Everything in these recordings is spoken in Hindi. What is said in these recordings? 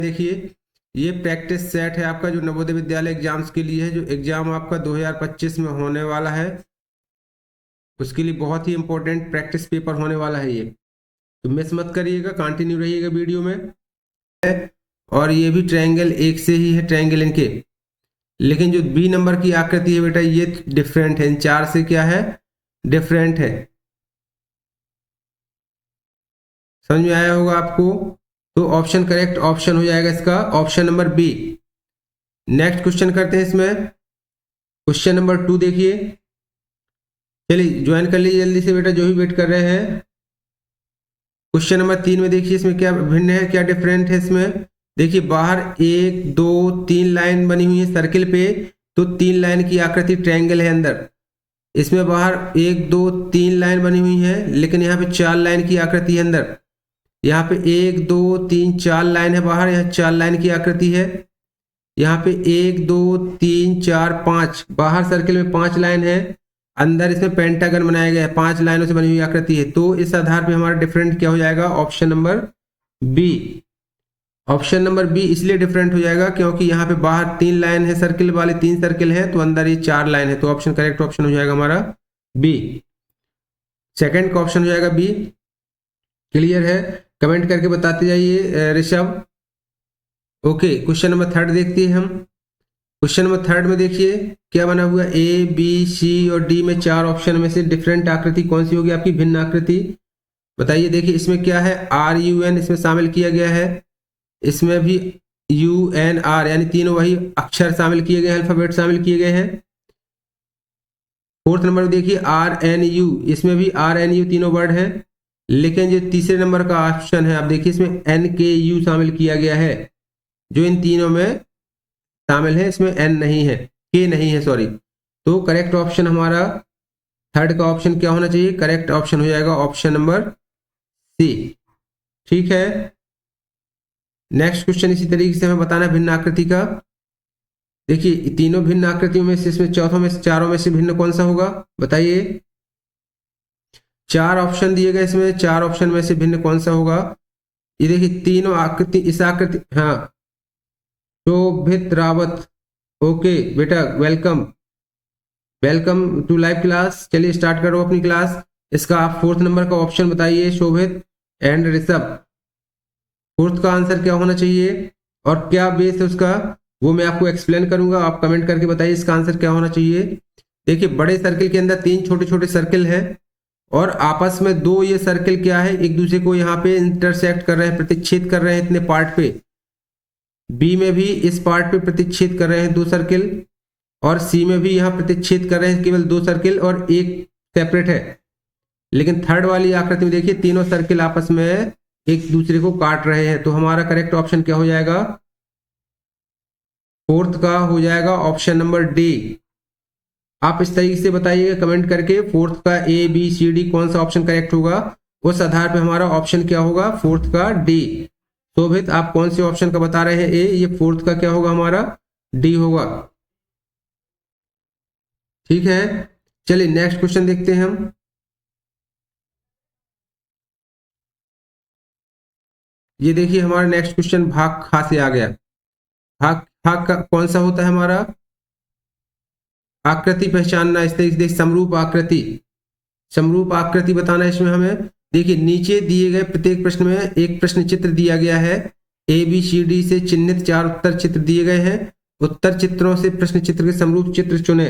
देखिए ये प्रैक्टिस सेट है आपका जो नवोदय विद्यालय एग्जाम्स के लिए है, जो एग्जाम आपका 2025 में होने वाला है उसके लिए बहुत ही इंपॉर्टेंट प्रैक्टिस पेपर होने वाला है ये। तो मिस मत करिएगा, कंटिन्यू रहिएगा वीडियो में। और ये भी ट्रायंगल एक से ही है, ट्रायंगल इनके, लेकिन जो बी नंबर की आकृति है बेटा ये डिफरेंट है, इन चार से क्या है, डिफरेंट है। समझ में आया होगा आपको? तो ऑप्शन करेक्ट ऑप्शन हो जाएगा इसका option number B. Next question करते हैं इसमें, क्वेश्चन नंबर 2 देखिए। चलिए ज्वाइन कर लीजिए जल्दी से बेटा, जो भी वेट कर रहे हैं। क्वेश्चन नंबर 3 में देखिए इसमें क्या भिन्न है, क्या डिफरेंट है इसमें। देखिए बाहर 1 2 3 लाइन बनी हुई है सर्किल पे, तो 3 लाइन की आकृति ट्रायंगल है अंदर। इसमें बाहर 1 2 3 लाइन बनी हुई है, लेकिन यहाँ पे 4 लाइन की आकृति है अंदर। यहाँ पे 1 2 3 4 लाइन है बाहर, यहाँ 4 लाइन की आकृति है। यहाँ पे 1 2 3 4 5, बाहर सर्किल में 5 लाइन है, अंदर इसमें पेंटागन बनाया गया है, 5 लाइनों से बनी हुई आकृति है। तो इस आधार पे हमारा डिफरेंट क्या हो जाएगा, option number B. Option number B इसलिए डिफरेंट हो जाएगा क्योंकि यहाँ पे बाहर 3 लाइन है सर्किल वाले, 3 सर्किल है, तो अंदर ये 4 लाइन है। तो ऑप्शन करेक्ट ऑप्शन हो जाएगा हमारा बी। सेकंड का ऑप्शन हो जाएगा बी। क्लियर है? कमेंट करके बताते जाइए ऋषभ। ओके, क्वेश्चन नंबर 3 देखते हैं हम। क्वेश्चन नंबर 3 में देखिए क्या बना हुआ, ए बी सी और डी में 4 ऑप्शन में से डिफरेंट आकृति कौन सी होगी आपकी, भिन्न आकृति बताइए। देखिए इसमें क्या है, आर यू एन इसमें शामिल किया गया है, इसमें भी यू एन आर यानी तीनों वही अक्षर शामिल किए गए हैं, अल्फाबेट शामिल किए गए हैं। फोर्थ नंबर में देखिए आर एन यू, इसमें भी आर एन यू तीनों वर्ड हैं, लेकिन जो तीसरे नंबर का ऑप्शन है आप देखिए इसमें एन के यू शामिल किया गया है, जो इन तीनों में शामिल है, इसमें एन नहीं है, के नहीं है, सॉरी। तो करेक्ट ऑप्शन हमारा थर्ड का ऑप्शन क्या होना चाहिए, करेक्ट ऑप्शन हो जाएगा ऑप्शन नंबर सी। ठीक है, नेक्स्ट क्वेश्चन इसी तरीके से हमें बताना है भिन्न आकृति का। देखिए तीनों भिन्न आकृतियों में से इसमें चौथों में से चारों में से भिन्न कौन सा होगा बताइए। 4 ऑप्शन दिए गए, इसमें 4 ऑप्शन में से भिन्न कौन सा होगा। ये देखिए तीनों आकृति, इस आकृति, हाँ शोभित रावत। ओके बेटा, welcome welcome to live class. चलिए स्टार्ट करो अपनी क्लास। इसका आप फोर्थ नंबर का ऑप्शन बताइए, शोभित एंड ऋषभ। फोर्थ का आंसर क्या होना चाहिए और क्या बेस है उसका, वो मैं आपको एक्सप्लेन करूंगा, आप कमेंट करके बताइए इसका आंसर क्या होना चाहिए। देखिए बड़े सर्किल के अंदर 3 छोटे छोटे सर्किल है और आपस में 2 ये सर्किल क्या है, एक दूसरे को यहाँ पे इंटरसेक्ट कर रहे हैं, प्रतिच्छेद कर रहे हैं इतने पार्ट पे। बी में भी इस पार्ट पे प्रतिच्छेद कर रहे हैं 2 सर्किल, और सी में भी यहाँ प्रतिच्छेद कर रहे हैं केवल 2 सर्किल और एक सेपरेट है। लेकिन थर्ड वाली आकृति में देखिए तीनों सर्किल आपस में एक दूसरे को काट रहे हैं। तो हमारा करेक्ट ऑप्शन क्या हो जाएगा, फोर्थ का हो जाएगा ऑप्शन नंबर डी। आप इस तरीके से बताइएगा कमेंट करके, फोर्थ का ए बी सी डी कौन सा ऑप्शन करेक्ट होगा, उस आधार पे हमारा ऑप्शन क्या होगा, फोर्थ का डी। शोभित आप कौन से ऑप्शन का बता रहे हैं ए, ये फोर्थ का क्या होगा हमारा डी होगा। ठीक है, चलिए नेक्स्ट क्वेश्चन देखते हैं हम। ये देखिए हमारा नेक्स्ट क्वेश्चन भाग खा से आ गया। भाग खा का कौन सा होता है हमारा, आकृति पहचानना। इस तरीके से समरूप आकृति, समरूप आकृति बताना है इसमें हमें। देखिए नीचे दिए गए प्रत्येक प्रश्न में एक प्रश्न चित्र दिया गया है, ए बी सी डी से चिन्हित 4 उत्तर चित्र दिए गए हैं। उत्तर चित्रों से प्रश्न चित्र के समरूप चित्र चुने।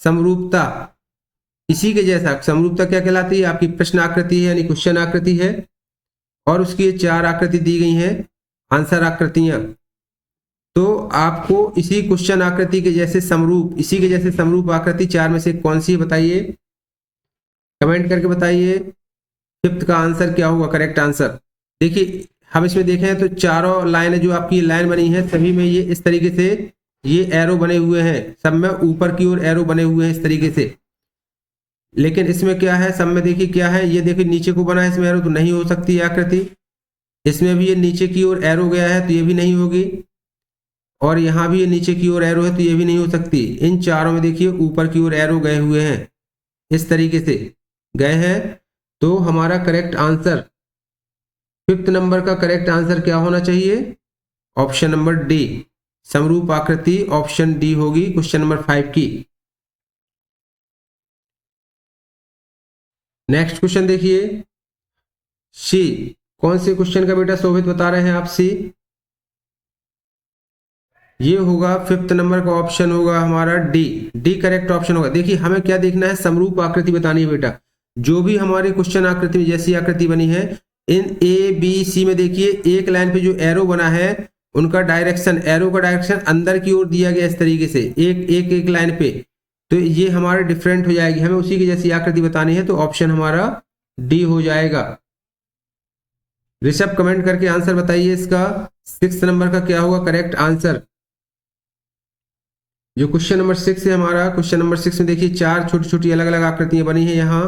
समरूपता इसी के जैसा, समरूपता क्या कहलाती है, आपकी प्रश्न आकृति है यानी क्वेश्चन आकृति है, और उसकी 4 आकृति दी गई हैं आंसर आकृतियां। तो आपको इसी क्वेश्चन आकृति के जैसे समरूप, इसी के जैसे समरूप आकृति 4 में से कौन सी है बताइए, कमेंट करके बताइए। फिफ्थ का आंसर क्या होगा करेक्ट आंसर। देखिए हम इसमें देखें तो चारों लाइनें जो आपकी लाइन बनी है सभी में ये इस तरीके से ये एरो बने हुए हैं, सब में ऊपर की ओर एरो बने हुए हैं इस तरीके से। लेकिन इसमें क्या है, सब में देखिए क्या है, ये देखिए नीचे को बना है इसमें एरो, तो नहीं हो सकती है आकृति। इसमें भी ये नीचे की ओर एरो गया है तो ये भी नहीं होगी, और यहाँ भी ये नीचे की ओर एरो है तो ये भी नहीं हो सकती। इन चारों में देखिए ऊपर की ओर एरो गए हुए हैं, इस तरीके से गए हैं। तो हमारा करेक्ट आंसर, फिफ्थ नंबर का करेक्ट आंसर क्या होना चाहिए, ऑप्शन नंबर डी समरूप आकृति, ऑप्शन डी होगी क्वेश्चन नंबर 5 की। नेक्स्ट क्वेश्चन देखिए, सी कौन से क्वेश्चन का बेटा शोभित बता रहे हैं आप? सी ये होगा 5th नंबर का ऑप्शन होगा हमारा डी। डी करेक्ट ऑप्शन होगा। देखिए हमें क्या देखना है, समरूप आकृति बतानी है बेटा। जो भी हमारे क्वेश्चन आकृति में जैसी आकृति बनी है, इन ए बी सी में देखिए एक लाइन पे जो एरो बना है उनका डायरेक्शन, एरो का डायरेक्शन अंदर की ओर दिया गया इस तरीके से एक लाइन पे, तो ये हमारे डिफरेंट हो जाएगी। हमें उसी की जैसी आकृति बतानी है, तो ऑप्शन हमारा डी हो जाएगा। ऋषभ कमेंट करके आंसर बताइए इसका 6th नंबर का क्या होगा करेक्ट आंसर। जो क्वेश्चन नंबर 6 है हमारा, क्वेश्चन नंबर 6 में देखिए 4 छोटी छोटी अलग अलग आकृतियां बनी है। यहाँ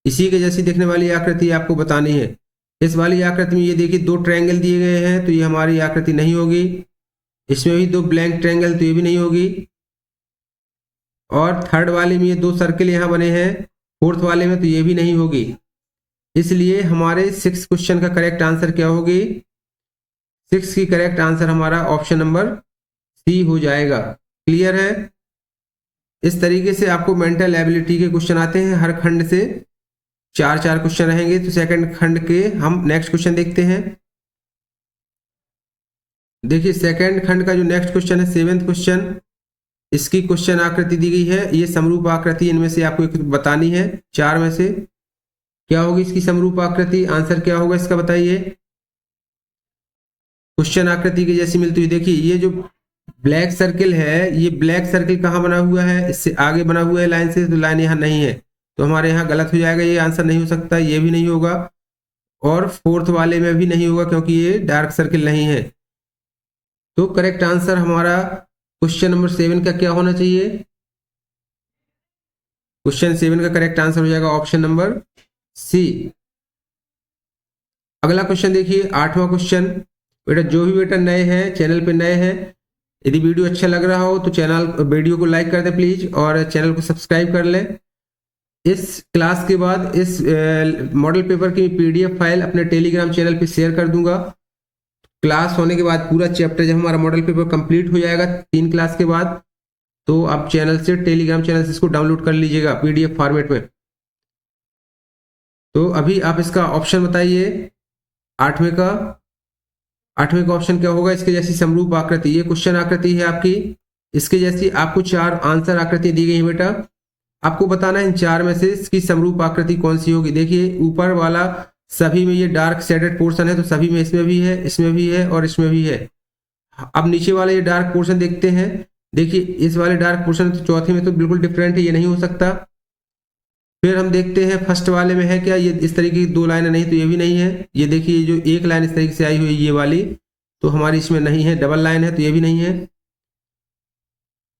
इसी के जैसी दिखने वाली आकृति आपको बतानी है। इस वाली आकृति में ये देखिए 2 ट्रायंगल दिए गए हैं, तो ये हमारी आकृति नहीं होगी। इसमें भी 2 ब्लैंक ट्रायंगल, तो ये भी नहीं होगी। और थर्ड वाले में ये 2 सर्किल यहाँ बने हैं, 4th वाले में तो ये भी नहीं होगी। इसलिए हमारे 6 क्वेश्चन का करेक्ट आंसर क्या होगी? 6 की करेक्ट आंसर हमारा ऑप्शन नंबर सी हो जाएगा। क्लियर है? इस तरीके से आपको मेंटल एबिलिटी के क्वेश्चन आते हैं, हर खंड से 4-4 क्वेश्चन रहेंगे। तो सेकंड खंड के हम नेक्स्ट क्वेश्चन देखते हैं। देखिए सेकंड खंड का जो नेक्स्ट क्वेश्चन है 7th क्वेश्चन, इसकी क्वेश्चन आकृति दी गई है। ये समरूप आकृति इनमें से आपको एक बतानी है, 4 में से क्या होगी इसकी समरूप आकृति। आंसर क्या होगा इसका बताइए। क्वेश्चन आकृति की जैसी मिलती हुई देखिए, ये जो ब्लैक सर्किल है, ये ब्लैक सर्किल कहाँ बना हुआ है? इससे आगे बना हुआ है लाइन से, तो लाइन यहाँ नहीं है, तो हमारे यहाँ गलत हो जाएगा। ये आंसर नहीं हो सकता, ये भी नहीं होगा, और 4th वाले में भी नहीं होगा क्योंकि ये डार्क सर्किल नहीं है। तो करेक्ट आंसर हमारा क्वेश्चन नंबर 7 का क्या होना चाहिए? क्वेश्चन 7 का करेक्ट आंसर हो जाएगा ऑप्शन नंबर सी। अगला क्वेश्चन देखिए 8वां क्वेश्चन। बेटा जो भी बेटा नए हैं, चैनल पे नए हैं, यदि वीडियो अच्छा लग रहा हो तो वीडियो को लाइक कर दें प्लीज, और चैनल को सब्सक्राइब कर लें। इस क्लास के बाद इस मॉडल पेपर की PDF फाइल अपने टेलीग्राम चैनल पे शेयर कर दूंगा। क्लास होने के बाद पूरा चैप्टर, जब हमारा मॉडल पेपर कंप्लीट हो जाएगा 3 क्लास के बाद, तो आप चैनल से, टेलीग्राम चैनल से इसको डाउनलोड कर लीजिएगा PDF फॉर्मेट में। तो अभी आप इसका ऑप्शन बताइए 8वें का। 8वें का ऑप्शन क्या होगा? इसके जैसी समरूप आकृति, ये क्वेश्चन आकृति है आपकी, इसके जैसी आपको 4 आंसर आकृति दी गई है बेटा। आपको बताना है इन 4 में से इसकी समरूप आकृति कौन सी होगी। देखिए ऊपर वाला सभी में ये डार्क शेडेड पोर्शन है, तो सभी में इसमें भी है, इसमें भी है और इसमें भी है। अब नीचे वाले ये डार्क पोर्शन देखते हैं। देखिए इस वाले डार्क पोर्शन तो चौथे में तो बिल्कुल डिफरेंट है, ये नहीं हो सकता। फिर हम देखते हैं फर्स्ट वाले में है क्या, ये इस तरीके की 2 लाइनें नहीं, तो ये भी नहीं है। ये देखिए जो एक लाइन इस तरीके से आई हुई है ये वाली, तो हमारी इसमें नहीं है। डबल लाइन है, तो ये भी नहीं है।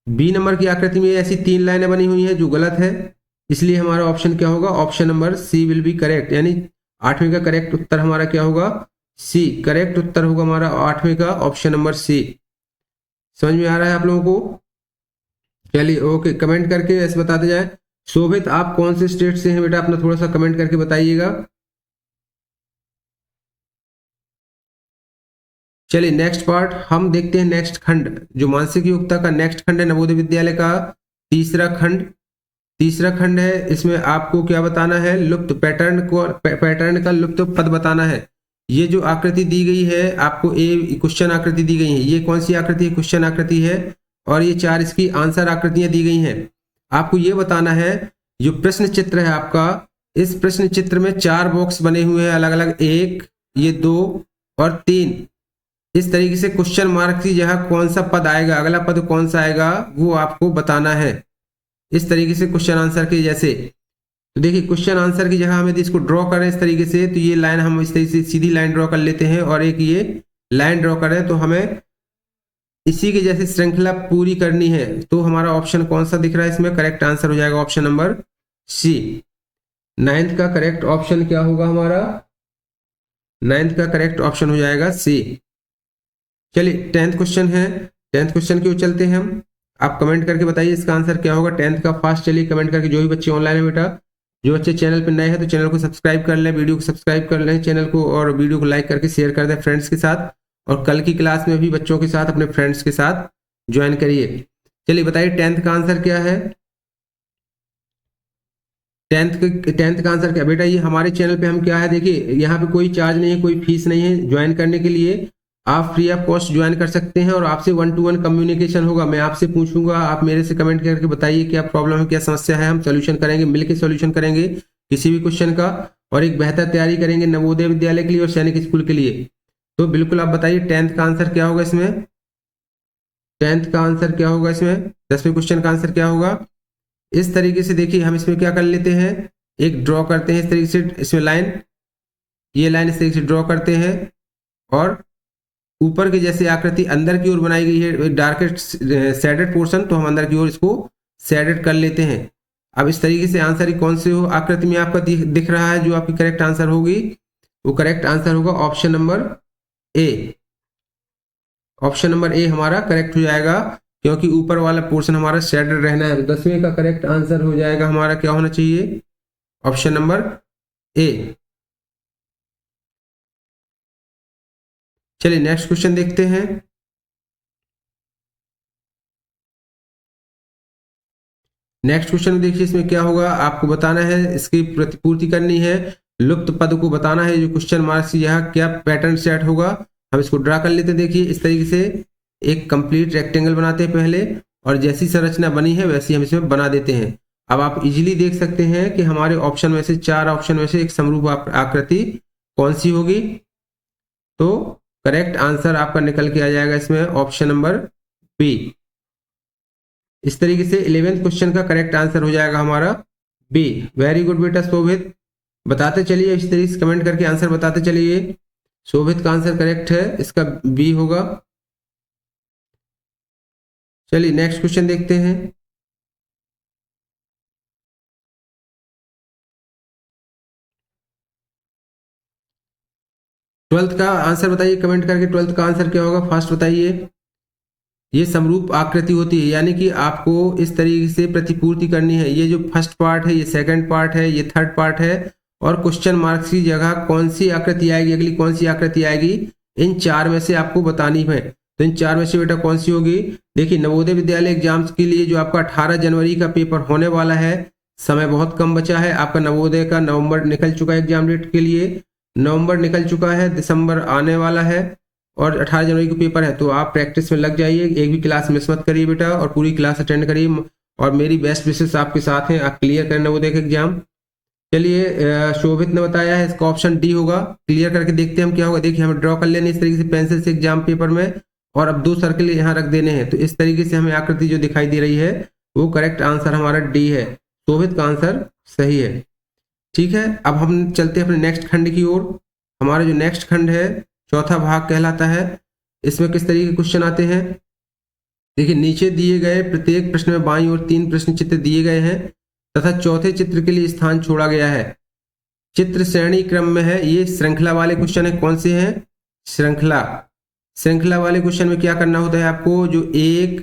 बी नंबर की आकृति में ऐसी 3 लाइनें बनी हुई है जो गलत है, इसलिए हमारा ऑप्शन क्या होगा? Option number C will be correct. यानी 8वें का करेक्ट उत्तर हमारा क्या होगा? सी। करेक्ट उत्तर होगा हमारा 8वें का ऑप्शन नंबर सी। समझ में आ रहा है आप लोगों को? चलिए ओके, कमेंट करके ऐसे बताते जाए। शोभित आप कौन से स्टेट से हैं बेटा, अपना थोड़ा सा कमेंट करके बताइएगा। चलिए नेक्स्ट पार्ट हम देखते हैं। नेक्स्ट खंड जो मानसिक योग्यता का नेक्स्ट खंड है, नवोदय विद्यालय का तीसरा खंड है। इसमें आपको क्या बताना है? लुप्त पैटर्न का लुप्त पद बताना है। ये जो आकृति दी गई है आपको, क्वेश्चन आकृति दी गई है, ये कौन सी आकृति है? क्वेश्चन आकृति है, और ये 4 इसकी आंसर आकृतियां दी गई हैं। आपको ये बताना है जो प्रश्न चित्र है आपका, इस प्रश्न चित्र में 4 बॉक्स बने हुए हैं अलग अलग, 1, ये 2 और 3। इस तरीके से क्वेश्चन मार्क की जगह कौन सा पद आएगा, अगला पद कौन सा आएगा, वो आपको बताना है। इस तरीके से क्वेश्चन आंसर के जैसे, तो देखिए क्वेश्चन आंसर की जगह हमें इसको ड्रॉ करें इस तरीके से, तो ये लाइन हम इस तरीके से सीधी लाइन ड्रॉ कर लेते हैं, और एक ये लाइन ड्रॉ करें, तो हमें इसी के जैसे श्रृंखला पूरी करनी है। तो हमारा ऑप्शन कौन सा दिख रहा है इसमें? करेक्ट आंसर हो जाएगा ऑप्शन नंबर सी। 9th का करेक्ट ऑप्शन क्या होगा हमारा? 9th का करेक्ट ऑप्शन हो जाएगा सी। चलिए 10th क्वेश्चन है। 10th क्वेश्चन की ओर चलते हैं हम। आप कमेंट करके बताइए इसका आंसर क्या होगा 10th का। फास्ट चलिए कमेंट करके, जो भी बच्चे ऑनलाइन है बेटा, जो बच्चे चैनल पर नए हैं तो चैनल को सब्सक्राइब कर लें, वीडियो को सब्सक्राइब कर लें चैनल को, और वीडियो को लाइक करके शेयर कर दें फ्रेंड्स के साथ। और कल की क्लास में भी बच्चों के साथ, अपने फ्रेंड्स के साथ ज्वाइन करिए। चलिए बताइए 10th का आंसर क्या है। 10th का आंसर क्या बेटा, ये हमारे चैनल पे हम क्या है, देखिए यहाँ पे कोई चार्ज नहीं है, कोई फीस नहीं है ज्वाइन करने के लिए। आप फ्री ऑफ कॉस्ट ज्वाइन कर सकते हैं और आपसे 1-to-1 कम्युनिकेशन होगा। मैं आपसे पूछूंगा, आप मेरे से कमेंट करके बताइए क्या प्रॉब्लम है, क्या समस्या है, हम सोल्यूशन करेंगे, मिलकर सोल्यूशन करेंगे किसी भी क्वेश्चन का, और एक बेहतर तैयारी करेंगे नवोदय विद्यालय के लिए और सैनिक स्कूल के लिए। तो बिल्कुल आप बताइए 10th का आंसर क्या होगा इसमें। 10th का आंसर क्या होगा इसमें, 10वें क्वेश्चन का आंसर क्या होगा। इस तरीके से देखिए हम इसमें क्या कर लेते हैं, एक ड्रॉ करते हैं इस तरीके से, इसमें लाइन, ये लाइन इस तरीके से ड्रॉ करते हैं और ऊपर की जैसे आकृति अंदर की ओर बनाई गई है डार्केस्ट शेडेड पोर्शन, तो हम अंदर की ओर इसको शेडेड कर लेते हैं। अब इस तरीके से आंसर कौन से हो आकृति में आपका दिख रहा है, जो आपकी करेक्ट आंसर होगी, वो करेक्ट आंसर होगा option number A. Option number A हमारा करेक्ट हो जाएगा, क्योंकि ऊपर वाला पोर्शन हमारा शेडेड रहना है। 10वें का करेक्ट आंसर हो जाएगा हमारा क्या होना चाहिए, ऑप्शन नंबर ए। चलिए नेक्स्ट क्वेश्चन देखते हैं। नेक्स्ट क्वेश्चन देखिए, इसमें क्या होगा आपको बताना है, इसकी प्रतिपूर्ति करनी है, लुप्त पद को बताना है। जो क्वेश्चन मार्क्स यहाँ क्या पैटर्न सेट होगा, हम इसको ड्रा कर लेते हैं। देखिए इस तरीके से एक कंप्लीट रेक्टेंगल बनाते हैं पहले, और जैसी संरचना बनी है वैसी हम इसमें बना देते हैं। अब आप इजीली देख सकते हैं कि हमारे ऑप्शन में से, 4 ऑप्शन में से एक समरूप आकृति कौन सी होगी। तो करेक्ट आंसर आपका निकल के आ जाएगा इसमें ऑप्शन नंबर बी। इस तरीके से 11th क्वेश्चन का करेक्ट आंसर हो जाएगा हमारा बी। वेरी गुड बेटा शोभित, बताते चलिए इस तरीके से कमेंट करके आंसर बताते चलिए। शोभित का आंसर करेक्ट है, इसका बी होगा। चलिए नेक्स्ट क्वेश्चन देखते हैं। ट्वेल्थ का आंसर बताइए कमेंट करके, 12th का आंसर क्या होगा फास्ट बताइए। ये समरूप आकृति होती है, यानी कि आपको इस तरीके से प्रतिपूर्ति करनी है। ये जो फर्स्ट पार्ट है, ये सेकंड पार्ट है, ये थर्ड पार्ट है, और क्वेश्चन मार्क्स की जगह कौन सी आकृति आएगी, अगली कौन सी आकृति आएगी, इन 4 में से आपको बतानी है। तो इन 4 में से बेटा कौन सी होगी। देखिए नवोदय विद्यालय एग्जाम्स के लिए जो आपका 18 जनवरी का पेपर होने वाला है, समय बहुत कम बचा है। आपका नवोदय का नवंबर निकल चुका है, एग्जाम डेट के लिए नवंबर निकल चुका है, दिसंबर आने वाला है, और 18 जनवरी को पेपर है। तो आप प्रैक्टिस में लग जाइए, एक भी क्लास मिस मत करिए बेटा, और पूरी क्लास अटेंड करिए, और मेरी बेस्ट विशेष आपके साथ हैं, आप क्लियर करें नवोदय का एग्जाम। चलिए शोभित ने बताया है इसका ऑप्शन डी होगा। क्लियर करके देखते हैं हम क्या होगा। देखिए हमें ड्रॉ कर लेने इस तरीके से पेंसिल से एग्जाम पेपर में, और अब 2 सर्कल यहाँ रख देने हैं। तो इस तरीके से हमें आकृति जो दिखाई दे रही है वो करेक्ट आंसर हमारा डी है। शोभित का आंसर सही है। ठीक है, अब हम चलते हैं अपने नेक्स्ट खंड की ओर। हमारा जो नेक्स्ट खंड है चौथा भाग कहलाता है। इसमें किस तरीके के क्वेश्चन आते हैं, देखिए नीचे दिए गए प्रत्येक प्रश्न में बाईं ओर 3 प्रश्न चित्र दिए गए हैं तथा चौथे चित्र के लिए स्थान छोड़ा गया है। चित्र श्रेणी क्रम में है। ये श्रृंखला वाले क्वेश्चन है। कौन से हैं, श्रृंखला वाले क्वेश्चन में क्या करना होता है आपको, जो 1,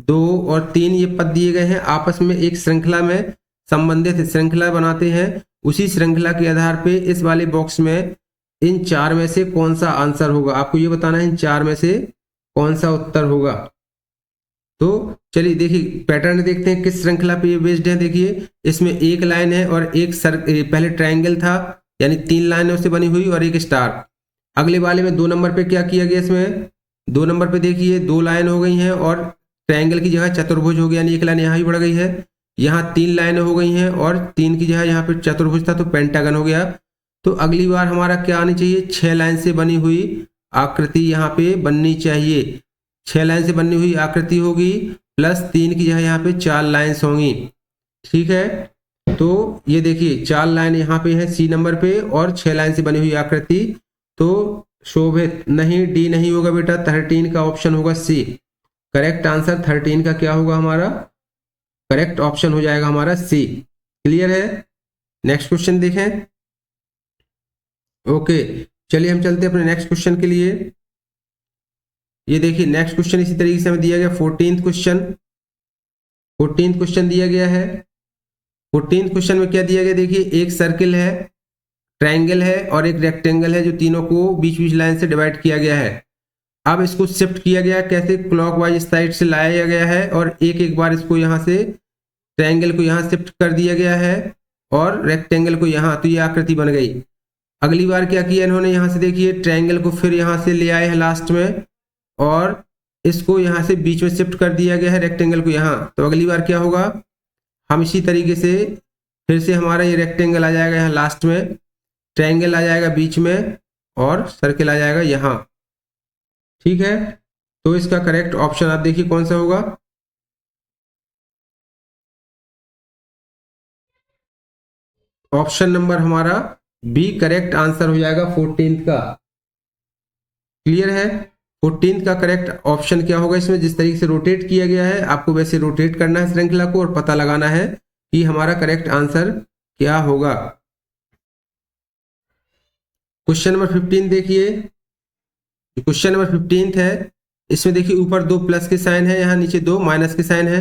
2 और 3 ये पद दिए गए हैं आपस में एक श्रृंखला में संबंधित श्रृंखला बनाते हैं। उसी श्रृंखला के आधार पे इस वाले बॉक्स में इन 4 में से कौन सा आंसर होगा, आपको ये बताना है इन 4 में से कौन सा उत्तर होगा। तो चलिए देखिए पैटर्न देखते हैं किस श्रृंखला पे ये बेस्ड है। देखिए इसमें एक लाइन है और एक पहले ट्रायंगल था, यानी 3 लाइनों से बनी हुई और एक स्टार। अगले वाले में 2 नंबर पे क्या किया गया, इसमें 2 नंबर पे देखिए 2 लाइन हो गई हैं और ट्रायंगल की जगह चतुर्भुज हो गया, यानी एक लाइन यहाँ ही बढ़ गई है। यहाँ 3 लाइनें हो गई हैं और 3 की जगह यहाँ पे चतुर्भुज था तो पेंटागन हो गया। तो अगली बार हमारा क्या आनी चाहिए, 6 लाइन से बनी हुई आकृति यहाँ पे बननी चाहिए। 6 लाइन से बनी हुई आकृति होगी, प्लस 3 की जगह यहाँ पे 4 लाइन्स होंगी। ठीक है, तो ये देखिए 4 लाइन यहाँ पे है सी नंबर पे और 6 लाइन से बनी हुई आकृति। तो शोभित नहीं, डी नहीं होगा बेटा, 13 का ऑप्शन होगा सी। करेक्ट आंसर 13 का क्या होगा हमारा, करेक्ट ऑप्शन हो जाएगा हमारा सी। क्लियर है, नेक्स्ट क्वेश्चन देखें। ओके चलिए हम चलते हैं अपने नेक्स्ट क्वेश्चन के लिए। ये देखिए नेक्स्ट क्वेश्चन इसी तरीके से हमें दिया गया 14th क्वेश्चन। 14th क्वेश्चन दिया गया है। 14th क्वेश्चन में क्या दिया गया, देखिए एक सर्किल है, ट्रायंगल है और एक रेक्टेंगल है, जो तीनों को बीच बीच लाइन से डिवाइड किया गया है। अब इसको शिफ्ट किया गया, कैसे क्लॉकवाइज साइड से लाया गया है और एक एक बार इसको यहाँ से ट्रायंगल को यहाँ शिफ्ट कर दिया गया है और रेक्टेंगल को यहाँ, तो ये आकृति बन गई। अगली बार क्या किया इन्होंने, यहाँ से देखिए ट्रायंगल को फिर यहाँ से ले आए हैं लास्ट में और इसको यहाँ से बीच में शिफ्ट कर दिया गया है रेक्टेंगल को यहाँ। तो अगली बार क्या होगा, हम इसी तरीके से फिर से हमारा ये रेक्टेंगल आ जाएगा यहाँ लास्ट में, ट्रायंगल आ जाएगा बीच में और सर्किल आ जाएगा यहाँ। ठीक है, तो इसका करेक्ट ऑप्शन आप देखिए कौन सा होगा। ऑप्शन नंबर हमारा बी करेक्ट आंसर हो जाएगा 14 का। क्लियर है, 14 का करेक्ट ऑप्शन क्या होगा इसमें, जिस तरीके से रोटेट किया गया है आपको वैसे रोटेट करना है श्रृंखला को और पता लगाना है कि हमारा करेक्ट आंसर क्या होगा। क्वेश्चन नंबर 15 देखिए, क्वेश्चन नंबर 15 है, इसमें देखिए ऊपर 2 प्लस के साइन है, यहाँ नीचे 2 माइनस के साइन है।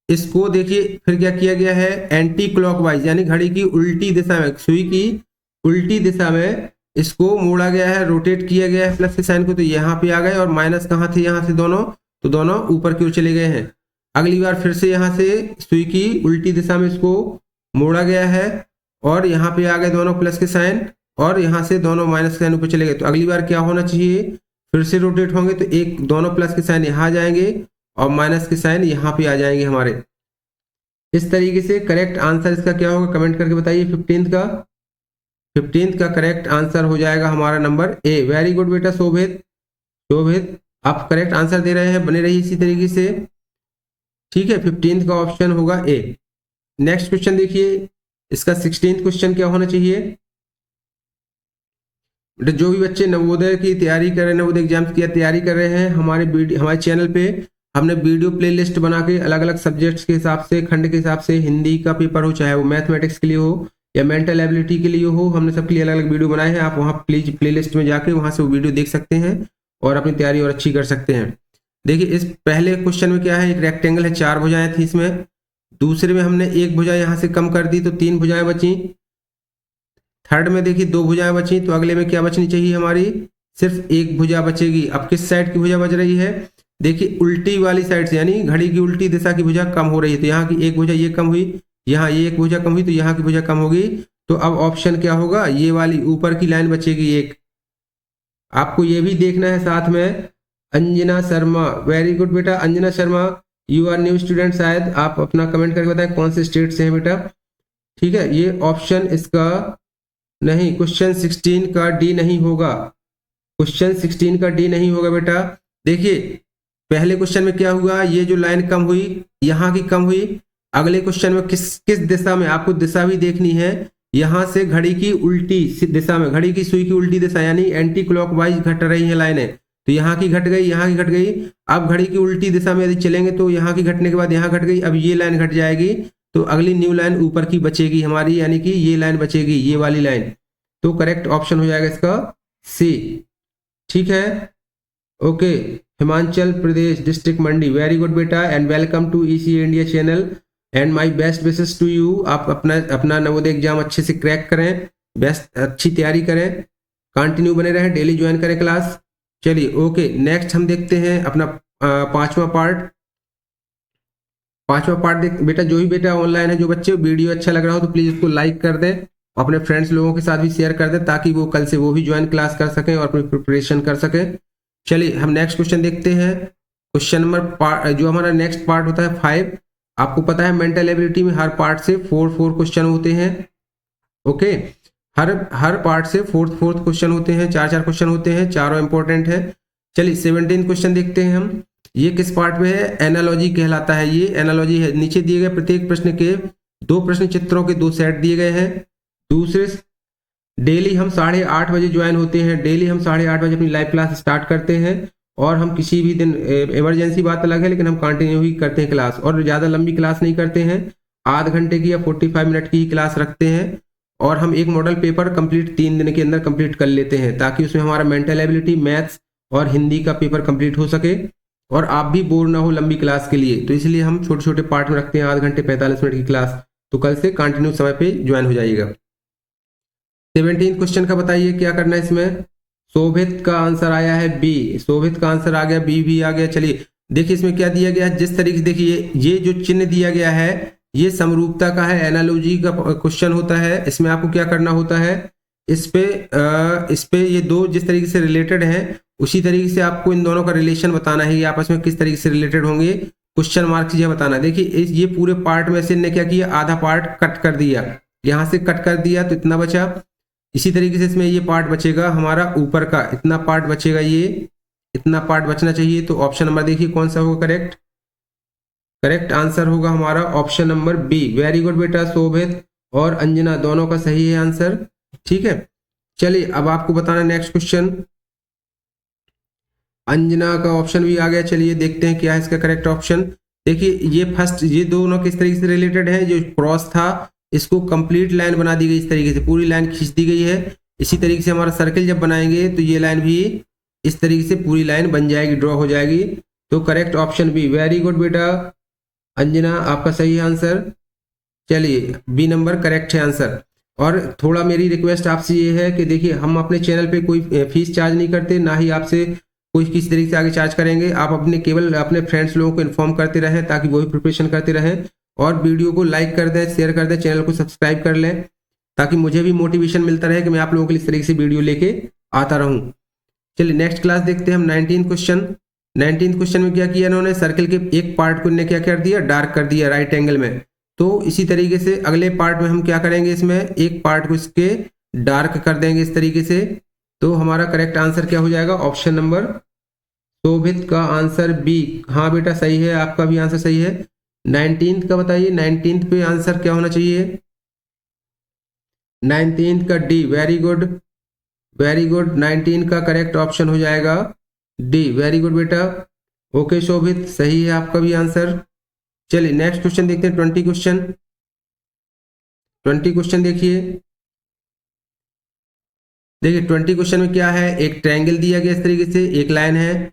इसको देखिए फिर क्या किया गया है, एंटी क्लॉकवाइज यानी घड़ी की उल्टी दिशा में, सुई की उल्टी दिशा में इसको मोड़ा गया है, रोटेट किया गया है प्लस के साइन को, तो यहाँ पे आ गए और माइनस कहाँ थे, यहाँ से दोनों, तो दोनों ऊपर की ओर चले गए हैं। अगली बार फिर से यहाँ से सुई की उल्टी दिशा में इसको मोड़ा गया है और यहाँ पे आ गए दोनों प्लस के साइन और यहाँ से दोनों माइनस के साइन ऊपर चले गए। तो अगली बार क्या होना चाहिए, फिर से रोटेट होंगे तो एक दोनों प्लस के साइन यहाँ आ जाएंगे और माइनस के साइन यहाँ पे आ जाएंगे हमारे। इस तरीके से करेक्ट आंसर इसका क्या होगा, कमेंट करके बताइए। 15 का करेक्ट आंसर हो जाएगा हमारा नंबर ए। वेरी गुड बेटा शोभित, शोभित आप करेक्ट आंसर दे रहे हैं, बने रहिए इसी तरीके से। ठीक है, 15 का ऑप्शन होगा ए। नेक्स्ट क्वेश्चन देखिए, इसका 16th क्वेश्चन क्या होना चाहिए। जो भी बच्चे नवोदय की तैयारी कर रहे हैं, नवोदय एग्जाम की तैयारी कर रहे हैं, हमारे चैनल पे हमने वीडियो प्लेलिस्ट बना के अलग अलग सब्जेक्ट्स के हिसाब से, खंड के हिसाब से, हिंदी का पेपर हो चाहे वो मैथमेटिक्स के लिए हो या मेंटल एबिलिटी के लिए हो, हमने सबके लिए अलग अलग वीडियो बनाए हैं। आप वहाँ प्लीज प्लेलिस्ट में जाके वहाँ से वो वीडियो देख सकते हैं और अपनी तैयारी और अच्छी कर सकते हैं। देखिए इस पहले क्वेश्चन में क्या है, एक रेक्टेंगल है, 4 भुजाएं थी इसमें, दूसरे में हमने एक भुजा यहाँ से कम कर दी तो 3 भुजाएं बची। थर्ड में देखिए 2 भुजाएं बची, तो अगले में क्या बचनी चाहिए हमारी, सिर्फ एक भुजा बचेगी। अब किस साइड की भुजा बच रही है, देखिए उल्टी वाली साइड से, यानी घड़ी की उल्टी दिशा की भुजा कम हो रही है, तो यहाँ की एक भुजा ये कम हुई, यहाँ ये एक भुजा कम हुई, तो यहाँ की भुजा कम होगी। तो अब ऑप्शन क्या होगा, ये वाली ऊपर की लाइन बचेगी एक। आपको ये भी देखना है साथ में। अंजना शर्मा, वेरी गुड बेटा Anjana Sharma, you are new student, शायद आप अपना कमेंट करके बताएं कौन से स्टेट से हैं बेटा। ठीक है, ये ऑप्शन इसका नहीं, क्वेश्चन 16 का डी नहीं होगा, क्वेश्चन 16 का डी नहीं होगा बेटा। देखिए पहले क्वेश्चन में क्या हुआ, ये जो लाइन कम हुई यहाँ की कम हुई, अगले क्वेश्चन में किस दिशा में, आपको दिशा भी देखनी है। यहाँ से घड़ी की उल्टी दिशा में, घड़ी की सुई की उल्टी दिशा यानी एंटी क्लॉकवाइज घट रही है लाइनें, तो यहाँ की घट गई, यहाँ की घट गई। अब घड़ी की उल्टी दिशा में यदि चलेंगे तो यहाँ की घटने के बाद यहाँ घट गई, अब ये लाइन घट जाएगी, तो अगली न्यू लाइन ऊपर की बचेगी हमारी, यानी कि ये लाइन बचेगी, ये वाली लाइन। तो करेक्ट ऑप्शन हो जाएगा इसका सी। ठीक है, okay, Himachal Pradesh district Mandi, very good बेटा and welcome to EC India channel and my best wishes to you. आप अपना नवोदय एग्जाम अच्छे से क्रैक करें, बेस्ट अच्छी तैयारी करें, कंटिन्यू बने रहें, डेली ज्वाइन करें क्लास। चलिए ओके, नेक्स्ट हम देखते हैं अपना पांचवा पार्ट बेटा। जो भी बेटा ऑनलाइन है, जो बच्चे वीडियो अच्छा लग रहा हो तो प्लीज उसको लाइक कर दें, अपने फ्रेंड्स लोगों के साथ भी शेयर कर दें, ताकि वो कल से वो भी ज्वाइन क्लास कर सकें और अपनी प्रिपरेशन कर सकें। चलिए हम नेक्स्ट क्वेश्चन देखते हैं। क्वेश्चन नंबर जो हमारा नेक्स्ट पार्ट होता है 5। आपको पता है मेंटल एबिलिटी में हर पार्ट से 4 क्वेश्चन होते हैं। ओके, हर पार्ट से 4 क्वेश्चन होते हैं, 4 क्वेश्चन होते हैं, चारों इंपॉर्टेंट है। चलिए 17 क्वेश्चन देखते हैं हम। ये किस पार्ट में है, एनालॉजी कहलाता है, ये एनालॉजी है। नीचे दिए गए प्रत्येक प्रश्न के 2 प्रश्न चित्रों के 2 सेट दिए गए हैं। दूसरे, डेली हम 8:30 बजे ज्वाइन होते हैं, डेली हम 8:30 बजे अपनी लाइव क्लास स्टार्ट करते हैं, और हम किसी भी दिन, इमरजेंसी बात अलग है, लेकिन हम कंटिन्यू ही करते हैं क्लास, और ज़्यादा लंबी क्लास नहीं करते हैं, आध घंटे की या 45 मिनट की ही क्लास रखते हैं। और हम एक मॉडल पेपर कंप्लीट 3 दिन के अंदर कंप्लीट कर लेते हैं, ताकि उसमें हमारा मेंटल एबिलिटी, मैथ्स और हिंदी का पेपर कंप्लीट हो सके और आप भी बोर ना हो लंबी क्लास के लिए। तो इसलिए हम छोटे छोटे पार्ट में रखते हैं, आध घंटे 45 मिनट की क्लास। तो कल से कंटिन्यू समय पे ज्वाइन हो जाइएगा। 17 क्वेश्चन का बताइए क्या करना है इसमें। शोभित का आंसर आया है बी, शोभित का आंसर आ गया, बी भी आ गया। चलिए देखिए इसमें क्या दिया गया है, जिस तरीके से देखिए ये जो चिन्ह दिया गया है ये समरूपता का है, एनालॉजी का क्वेश्चन होता है। इसमें आपको क्या करना होता है, इस पे ये दो जिस तरीके से रिलेटेड हैं उसी तरीके से आपको इन दोनों का रिलेशन बताना है, ये आपस में किस तरीके से रिलेटेड होंगे, क्वेश्चन मार्क से बताना। देखिए ये पूरे पार्ट में से इनने क्या किया, आधा पार्ट कट कर दिया, यहां से कट कर दिया तो इतना बचा। इसी तरीके से इसमें ये पार्ट बचेगा हमारा ऊपर का, इतना पार्ट बचेगा, ये इतना पार्ट बचना चाहिए। तो ऑप्शन नंबर देखिए कौन सा होगा करेक्ट, करेक्ट आंसर होगा हमारा option number B. Very good बेटा, शोभित और अंजना दोनों का सही है आंसर। ठीक है, चलिए अब आपको बताना नेक्स्ट क्वेश्चन। अंजना का ऑप्शन भी आ गया, चलिए देखते हैं क्या है इसका करेक्ट ऑप्शन। देखिए ये फर्स्ट, ये दोनों किस तरीके से रिलेटेड है, जो क्रॉस था इसको कंप्लीट लाइन बना दी गई, इस तरीके से पूरी लाइन खींच दी गई है। इसी तरीके से हमारा सर्किल जब बनाएंगे तो ये लाइन भी इस तरीके से पूरी लाइन बन जाएगी, ड्रॉ हो जाएगी। तो correct option B. Very good बेटा अंजना, आपका सही आंसर। चलिए बी नंबर करेक्ट है आंसर। और थोड़ा मेरी रिक्वेस्ट आपसे ये है कि देखिए हम अपने चैनल पे कोई फीस चार्ज नहीं करते, ना ही आपसे कोई किसी तरीके से आगे चार्ज करेंगे। आप अपने केवल अपने फ्रेंड्स लोगों को इन्फॉर्म करते रहें ताकि वो भी प्रिपरेशन करते रहें, और वीडियो को लाइक कर दें, शेयर कर दें, चैनल को सब्सक्राइब कर लें ताकि मुझे भी मोटिवेशन मिलता रहे कि मैं आप लोगों के लिए इस तरीके से वीडियो लेके आता रहूं। चलिए नेक्स्ट क्लास देखते हैं हम 19 क्वेश्चन। 19 क्वेश्चन में क्या किया इन्होंने, सर्किल के एक पार्ट को इन्होंने क्या कर दिया, डार्क कर दिया राइट एंगल में। तो इसी तरीके से अगले पार्ट में हम क्या करेंगे, इसमें एक पार्ट को इसके डार्क कर देंगे इस तरीके से। तो हमारा करेक्ट आंसर क्या हो जाएगा, ऑप्शन नंबर शोभित का आंसर बी। हाँ बेटा सही है, आपका भी आंसर सही है। 19 का बताइए, 19 पे आंसर क्या होना चाहिए, 19 का D. Very good, very good, 19 का करेक्ट ऑप्शन हो जाएगा डी। वेरी गुड बेटा, ओके शोभित, सही है आपका भी आंसर। चलिए नेक्स्ट क्वेश्चन देखते हैं, 20 क्वेश्चन। 20 क्वेश्चन देखिए, देखिए 20 क्वेश्चन में क्या है, एक ट्रायंगल दिया गया इस तरीके से, एक लाइन है,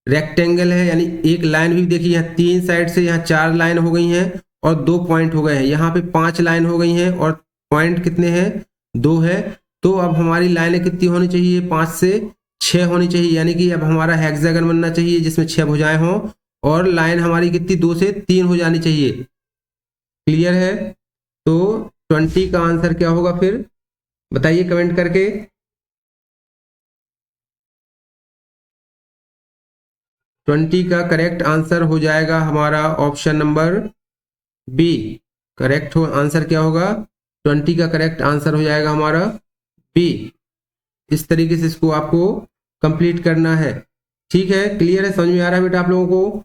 रेक्टेंगल है, यानी एक लाइन भी देखिए यहाँ 3 साइड से यहाँ 4 लाइन हो गई हैं और 2 पॉइंट हो गए हैं, यहाँ पे 5 लाइन हो गई हैं और पॉइंट कितने हैं, 2 है। तो अब हमारी लाइनें कितनी होनी चाहिए, 5 से 6 होनी चाहिए, यानी कि अब हमारा हेक्सागन बनना चाहिए जिसमें 6 भुजाएं हों, और लाइन हमारी कितनी 2 से 3 हो जानी चाहिए। क्लियर है, तो 20 का आंसर क्या होगा फिर बताइए कमेंट करके। 20 का करेक्ट आंसर हो जाएगा हमारा ऑप्शन नंबर बी। करेक्ट हो आंसर क्या होगा, 20 का करेक्ट आंसर हो जाएगा हमारा बी। इस तरीके से इसको आपको कंप्लीट करना है। ठीक है, क्लियर है, समझ में आ रहा है बेटा आप लोगों को।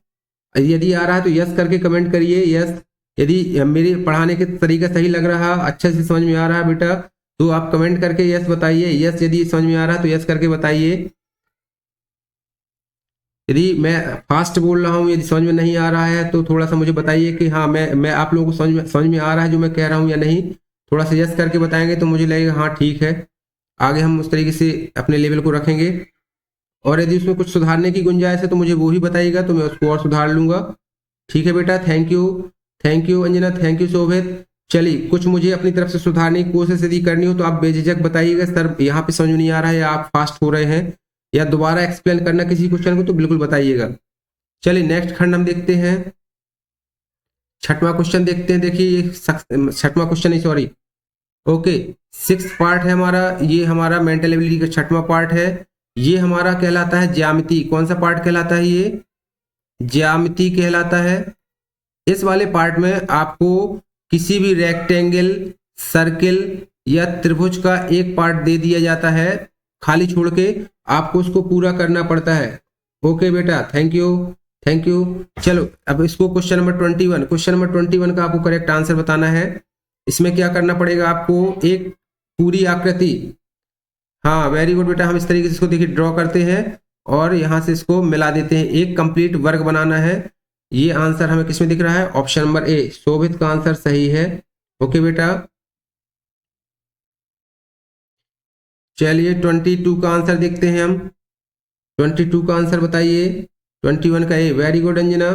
यदि आ रहा है तो यस करके कमेंट करिए, यस। यदि मेरे पढ़ाने के तरीका सही लग रहा, अच्छे से समझ में आ रहा है बेटा, तो आप कमेंट करके यस बताइए। यस यदि समझ में आ रहा है तो यस करके बताइए। यदि मैं फास्ट बोल रहा हूँ, यदि समझ में नहीं आ रहा है तो थोड़ा सा मुझे बताइए कि हाँ मैं आप लोगों को समझ में आ रहा है जो मैं कह रहा हूँ या नहीं। थोड़ा सा यस करके बताएंगे तो मुझे लगेगा हाँ ठीक है, आगे हम उस तरीके से अपने लेवल को रखेंगे। और यदि उसमें कुछ सुधारने की गुंजाइश है तो मुझे वो ही बताइएगा, तो मैं उसको और सुधार लूंगा। ठीक है बेटा, thank you Anjana, thank you Shobhit. चलिए कुछ मुझे अपनी तरफ से सुधारने की कोशिश यदि करनी हो तो आप बेझिझक बताइएगा, सर यहाँ पे समझ नहीं आ रहा है, आप फास्ट हो रहे हैं, या दोबारा एक्सप्लेन करना किसी क्वेश्चन को तो बिल्कुल बताइएगा। चलिए नेक्स्ट खंड हम देखते हैं, छठवां क्वेश्चन देखते हैं। देखिए छठवां क्वेश्चन नहीं, सॉरी, ओके, 6th पार्ट है हमारा, ये हमारा मेंटल एबिलिटी का 6वां पार्ट है। ये हमारा कहलाता है ज्यामिति। कौन सा पार्ट कहलाता है, ये ज्यामिति कहलाता है। इस वाले पार्ट में आपको किसी भी रेक्टेंगल, सर्किल या त्रिभुज का एक पार्ट दे दिया जाता है, खाली छोड़ के आपको उसको पूरा करना पड़ता है। ओके बेटा, थैंक यू। चलो अब इसको क्वेश्चन नंबर 21, क्वेश्चन नंबर 21 का आपको करेक्ट आंसर बताना है। इसमें क्या करना पड़ेगा आपको, एक पूरी आकृति, हाँ वेरी गुड बेटा, हम इस तरीके से इसको देखिए ड्रॉ करते हैं और यहां से इसको मिला देते हैं, एक कंप्लीट वर्ग बनाना है। ये आंसर हमें किसमें दिख रहा है, ऑप्शन नंबर ए, शोभित का आंसर सही है। ओके बेटा, चलिए 22 का आंसर देखते हैं हम। 22 का आंसर बताइए, 21 का A. Very good Anjana,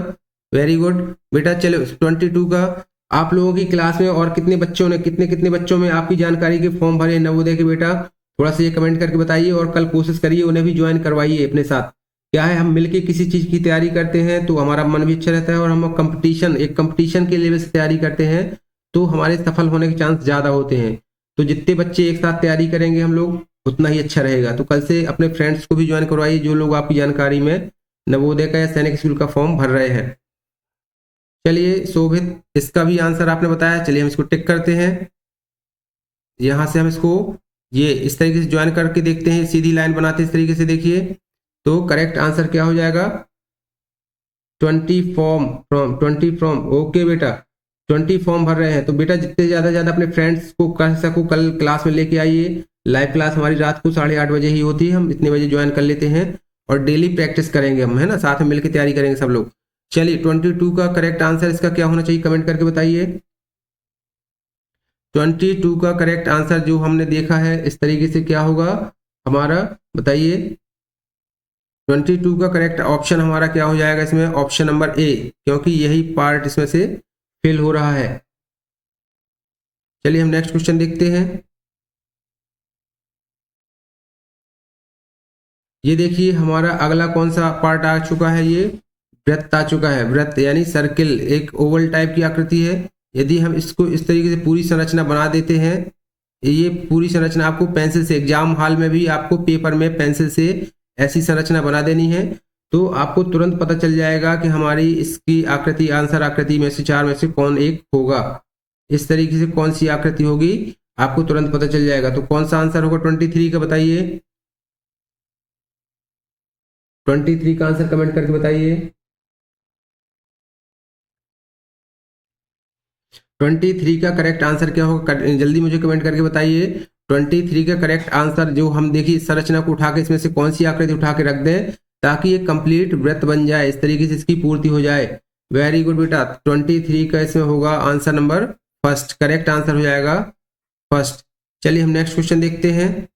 very good बेटा। चलो 22 का आप लोगों की क्लास में और कितने बच्चों ने कितने बच्चों में आपकी जानकारी के फॉर्म भरे नवोदय के बेटा, थोड़ा सा ये कमेंट करके बताइए और कल कोशिश करिए उन्हें भी ज्वाइन करवाइए अपने साथ। क्या है, हम मिलके किसी चीज की तैयारी करते हैं तो हमारा मन भी अच्छा रहता है और हम कंपटीशन के लेवल से तैयारी करते हैं तो हमारे सफल होने के चांस ज्यादा होते हैं। तो जितने बच्चे एक साथ तैयारी करेंगे हम लोग उतना ही अच्छा रहेगा। तो कल से अपने फ्रेंड्स को भी ज्वाइन करवाइए जो लोग आपकी जानकारी में नवोदय का या सैनिक स्कूल का फॉर्म भर रहे हैं। चलिए शोभित, इसका भी आंसर आपने बताया, चलिए हम इसको टिक करते हैं। यहां से हम इसको ये इस तरीके से ज्वाइन करके देखते हैं, सीधी लाइन बनाते इस तरीके से देखिए। तो करेक्ट आंसर क्या हो जाएगा, 20 फॉर्म। ओके बेटा, 20 फॉर्म भर रहे हैं तो बेटा जितने ज्यादा अपने फ्रेंड्स को कर सको कल क्लास में लेके आइए। लाइव क्लास हमारी रात को 8:30 बजे ही होती है, हम इतने बजे ज्वाइन कर लेते हैं और डेली प्रैक्टिस करेंगे हम, है ना, साथ में मिलकर तैयारी करेंगे सब लोग। चलिए 22 का करेक्ट आंसर इसका क्या होना चाहिए, कमेंट करके बताइए। 22 का करेक्ट आंसर जो हमने देखा है इस तरीके से क्या होगा हमारा, बताइए। 22 का करेक्ट ऑप्शन हमारा क्या हो जाएगा इसमें, ऑप्शन नंबर ए, क्योंकि यही पार्ट इसमें से फिल हो रहा है। चलिए हम नेक्स्ट क्वेश्चन देखते हैं। ये देखिए हमारा अगला कौन सा पार्ट आ चुका है, ये वृत्त आ चुका है। वृत्त यानी सर्किल, एक ओवल टाइप की आकृति है। यदि हम इसको इस तरीके से पूरी संरचना बना देते हैं, ये पूरी संरचना आपको पेंसिल से एग्जाम हॉल में भी आपको पेपर में पेंसिल से ऐसी संरचना बना देनी है तो आपको तुरंत पता चल जाएगा कि हमारी इसकी आकृति, आंसर आकृति में से 4 में से कौन एक होगा। इस तरीके से कौन सी आकृति होगी आपको तुरंत पता चल जाएगा। तो कौन सा आंसर होगा 23 का, बताइए। 23 का आंसर कमेंट करके बताइए। 23 का करेक्ट आंसर क्या होगा, जल्दी मुझे कमेंट करके बताइए। 23 का करेक्ट आंसर जो हम देखिए संरचना को उठा के इसमें से कौन सी आकृति उठा के रख दें ताकि ये कंप्लीट वृत्त बन जाए, इस तरीके से इसकी पूर्ति हो जाए। वेरी गुड बेटा, 23 का इसमें होगा answer number first, correct answer हो जाएगा फर्स्ट। चलिए हम नेक्स्ट क्वेश्चन देखते हैं।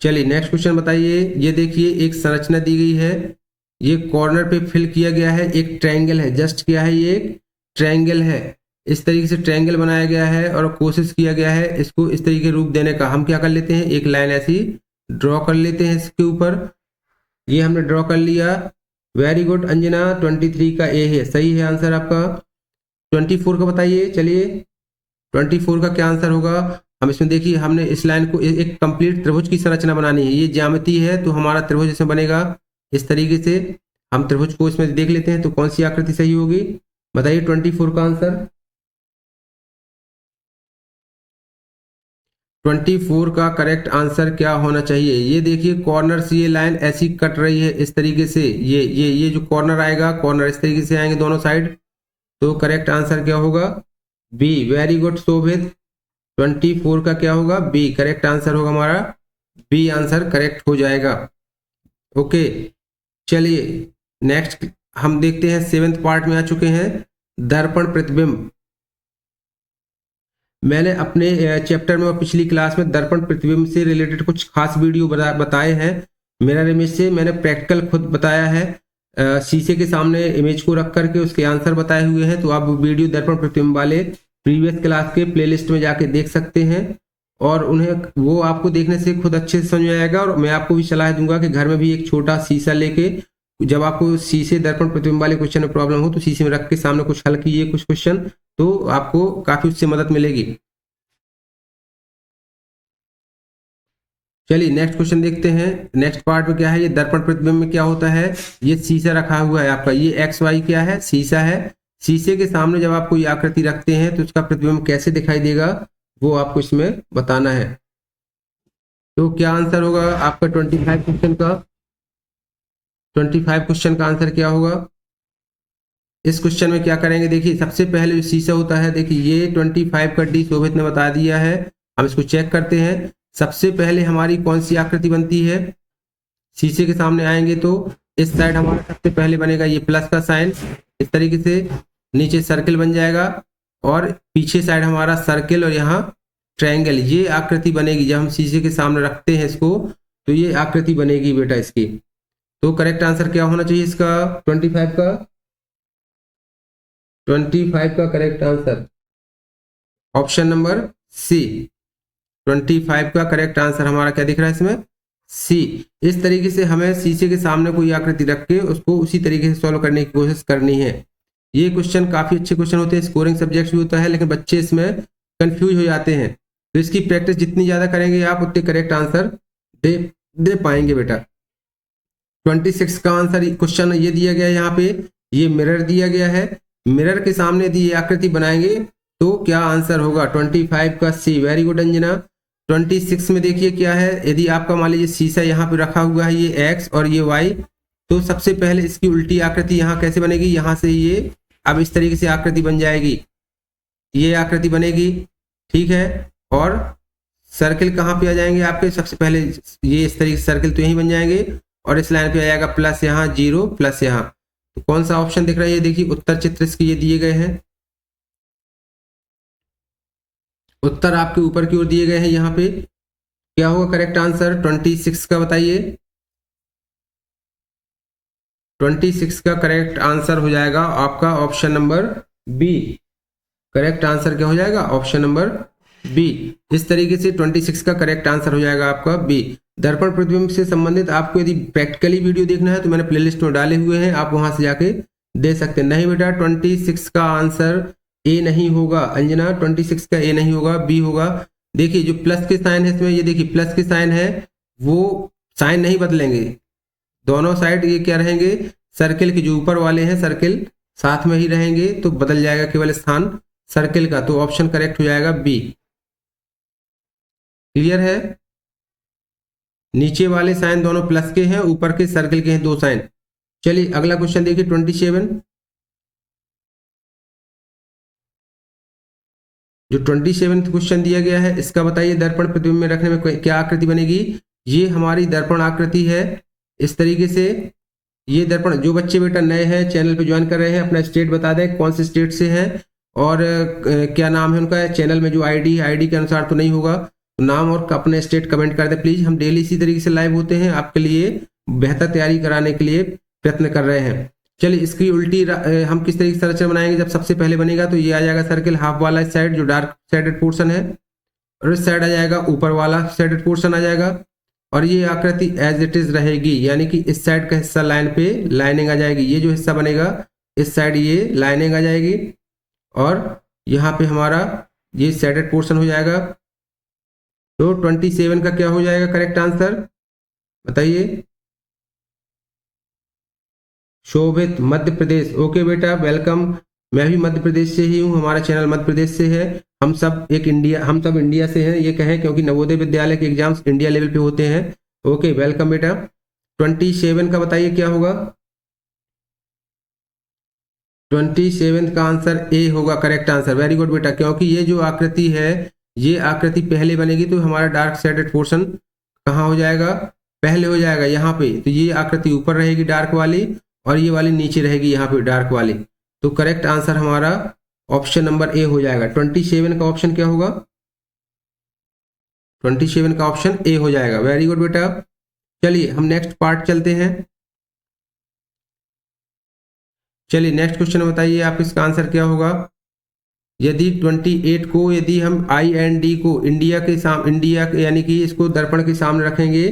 चलिए नेक्स्ट क्वेश्चन बताइए। ये देखिए एक संरचना दी गई है, ये कॉर्नर पे फिल किया गया है, एक ट्रायंगल है, जस्ट क्या है ये एक ट्रायंगल है। इस तरीके से ट्रायंगल बनाया गया है और कोशिश किया गया है इसको इस तरीके रूप देने का। हम क्या कर लेते हैं, एक लाइन ऐसी ड्रॉ कर लेते हैं इसके ऊपर। ये हमने ड्रॉ कर लिया। वेरी गुड अंजना, 23 का ए है, सही है आंसर आपका। 24 का बताइए। चलिए 24 का क्या आंसर होगा, हम इसमें देखिए हमने इस लाइन को एक कंप्लीट त्रिभुज की संरचना बनानी है। ये ज्यामिति है तो हमारा त्रिभुज इसमें बनेगा इस तरीके से। हम त्रिभुज को इसमें देख लेते हैं तो कौन सी आकृति सही होगी, बताइए 24 का आंसर। 24 का करेक्ट आंसर क्या होना चाहिए, ये देखिए कॉर्नर से ये लाइन ऐसी कट रही है इस तरीके से, ये जो कॉर्नर आएगा, कॉर्नर इस तरीके से आएंगे दोनों साइड। तो करेक्ट आंसर क्या होगा, बी। वेरी गुड शोभित, 24 का क्या होगा, बी करेक्ट आंसर होगा हमारा, बी आंसर करेक्ट हो जाएगा। ओके चलिए नेक्स्ट हम देखते हैं, 7th पार्ट में आ चुके हैं, दर्पण प्रतिबिंब। मैंने अपने चैप्टर में और पिछली क्लास में दर्पण प्रतिबिंब से रिलेटेड कुछ खास वीडियो बताए हैं। मेरा इमेज से मैंने प्रैक्टिकल खुद बताया है, शीशे के सामने इमेज को रख करके उसके आंसर बताए हुए हैं। तो आप वीडियो दर्पण प्रतिबिंब वाले प्रीवियस क्लास के प्लेलिस्ट में जाके देख सकते हैं और उन्हें वो आपको देखने से खुद अच्छे से समझ में आएगा। और मैं आपको भी सलाह दूंगा कि घर में भी एक छोटा शीशा लेके जब आपको शीशे दर्पण प्रतिबिंब वाले क्वेश्चन में प्रॉब्लम हो तो शीशे में रख के सामने कुछ हल कीजिए कुछ क्वेश्चन, तो आपको काफी उससे मदद मिलेगी। चलिए नेक्स्ट क्वेश्चन देखते हैं। नेक्स्ट पार्ट में क्या है, ये दर्पण प्रतिबिंब में क्या होता है, ये शीशा रखा हुआ है आपका, ये एक्स वाई क्या है, शीशा है। शीशे के सामने जब आप कोई आकृति रखते हैं तो उसका प्रतिबिंब कैसे दिखाई देगा वो आपको इसमें बताना है। तो क्या आंसर होगा आपका 25 क्वेश्चन का, 25 क्वेश्चन का आंसर क्या होगा। इस क्वेश्चन में क्या करेंगे, देखिए सबसे पहले जो शीशा होता है, देखिए ये 25 का डी शोभित ने बता दिया है। हम इसको चेक करते हैं। सबसे पहले हमारी कौन सी आकृति बनती है, शीशे के सामने आएंगे तो इस साइड हमारा सबसे पहले बनेगा ये प्लस का साइन, इस तरीके से नीचे सर्किल बन जाएगा और पीछे साइड हमारा सर्किल और यहाँ ट्रायंगल, ये आकृति बनेगी। जब हम शीशे के सामने रखते हैं इसको तो ये आकृति बनेगी बेटा इसकी। तो करेक्ट आंसर क्या होना चाहिए इसका, 25 का, 25 का correct answer option number C. 25 का करेक्ट आंसर हमारा क्या दिख रहा है इसमें? सी। इस तरीके से हमें शीशे के सामने कोई आकृति रख के उसको उसी तरीके से सॉल्व करने की कोशिश करनी है। ये क्वेश्चन काफी अच्छे क्वेश्चन होते हैं, स्कोरिंग सब्जेक्ट भी होता है, लेकिन बच्चे इसमें कंफ्यूज हो जाते हैं। तो इसकी प्रैक्टिस जितनी ज्यादा करेंगे आप उतने करेक्ट आंसर दे पाएंगे बेटा। 26 का आंसर क्वेश्चन ये दिया गया है यहाँ पे, ये मिरर दिया गया है। मिरर के सामने यदि ये आकृति बनाएंगे तो क्या आंसर होगा? 25 का सी। Very good Anjana. 26 में देखिए क्या है, यदि आपका मान लीजिए शीशा यहाँ पे रखा हुआ है, ये x और ये y, तो सबसे पहले इसकी उल्टी आकृति यहाँ कैसे बनेगी? यहाँ से ये अब इस तरीके से आकृति बन जाएगी, ये आकृति बनेगी, ठीक है। और सर्किल कहाँ पे आ जाएंगे आपके? सबसे पहले ये इस तरीके से सर्किल तो यहीं बन जाएंगे, और इस लाइन पे आ जाएगा प्लस यहाँ, जीरो प्लस यहाँ। तो कौन सा ऑप्शन दिख रहा है? ये देखिए उत्तर चित्र इसके ये दिए गए हैं, उत्तर आपके ऊपर की ओर दिए गए हैं। यहाँ पे क्या होगा करेक्ट आंसर 26 का? बताइए। 26 का करेक्ट आंसर हो जाएगा आपका option number B. Correct answer क्या हो जाएगा? Option number B. इस तरीके से 26 का करेक्ट आंसर हो जाएगा आपका बी। दर्पण प्रतिबिंब से संबंधित आपको यदि प्रैक्टिकली वीडियो देखना है तो मैंने प्लेलिस्ट में डाले हुए हैं, आप वहां से जाके दे सकते हैं। नहीं बेटा, 26 का आंसर ए नहीं होगा अंजना, 26 का ए नहीं होगा, बी होगा। देखिए जो प्लस के साइन है इसमें, ये देखिए प्लस के साइन है, वो साइन नहीं बदलेंगे, दोनों साइड ये क्या रहेंगे? सर्किल के जो ऊपर वाले हैं सर्किल साथ में ही रहेंगे, तो बदल जाएगा केवल स्थान सर्किल का। तो ऑप्शन करेक्ट हो जाएगा बी। क्लियर है? नीचे वाले साइन दोनों प्लस के हैं, ऊपर के सर्किल के हैं दो साइन। चलिए अगला क्वेश्चन देखिए 27। जो 27 क्वेश्चन दिया गया है इसका बताइए दर्पण प्रतिबिंब में रखने में क्या आकृति बनेगी? ये हमारी दर्पण आकृति है इस तरीके से। ये दर्पण, जो बच्चे बेटा नए हैं चैनल पे ज्वाइन कर रहे हैं, अपना स्टेट बता दें कौन से स्टेट से हैं और क्या नाम है उनका। चैनल में जो आईडी के अनुसार तो नहीं होगा, तो नाम और अपने स्टेट कमेंट कर दें प्लीज। हम डेली इसी तरीके से लाइव होते हैं, आपके लिए बेहतर तैयारी कराने के लिए प्रयत्न कर रहे हैं। चलिए इसकी उल्टी हम किस तरीके से संरचना बनाएंगे? जब सबसे पहले बनेगा तो ये आ जाएगा सर्किल हाफ वाला साइड जो डार्क साइडेड पोर्शन है, और इस साइड आ जाएगा ऊपर वाला साइडेड पोर्शन आ जाएगा, और ये आकृति एज इट इज रहेगी, यानी कि इस साइड का हिस्सा लाइन पे लाइनिंग आ जाएगी। ये जो हिस्सा बनेगा इस साइड ये लाइनिंग आ जाएगी, और यहाँ पे हमारा ये साइडेड पोर्शन हो जाएगा। तो 27 का क्या हो जाएगा करेक्ट आंसर? बताइए। शोभित मध्य प्रदेश। ओके बेटा, वेलकम। मैं भी मध्य प्रदेश से ही हूँ, हमारा चैनल मध्य प्रदेश से है। हम सब इंडिया से हैं, ये कहें क्योंकि नवोदय विद्यालय के एग्जाम्स इंडिया लेवल पे होते हैं। ओके वेलकम बेटा। 27 का बताइए क्या होगा? 27 का आंसर ए होगा करेक्ट आंसर। वेरी गुड बेटा, क्योंकि ये जो आकृति है ये आकृति पहले बनेगी, तो हमारा डार्क साइडेड पोर्शन कहाँ हो जाएगा? पहले हो जाएगा यहाँ पे। तो ये आकृति ऊपर रहेगी डार्क वाली, और ये वाली नीचे रहेगी यहाँ पे डार्क वाली। तो करेक्ट आंसर हमारा ऑप्शन नंबर ए हो जाएगा। 27 का ऑप्शन क्या होगा? 27 का ऑप्शन ए हो जाएगा। वेरी गुड बेटा। चलिए हम नेक्स्ट पार्ट चलते हैं। चलिए नेक्स्ट क्वेश्चन बताइए आप, इसका आंसर क्या होगा? यदि 28 को यदि हम आई एंड डी को इंडिया यानी कि इसको दर्पण के सामने रखेंगे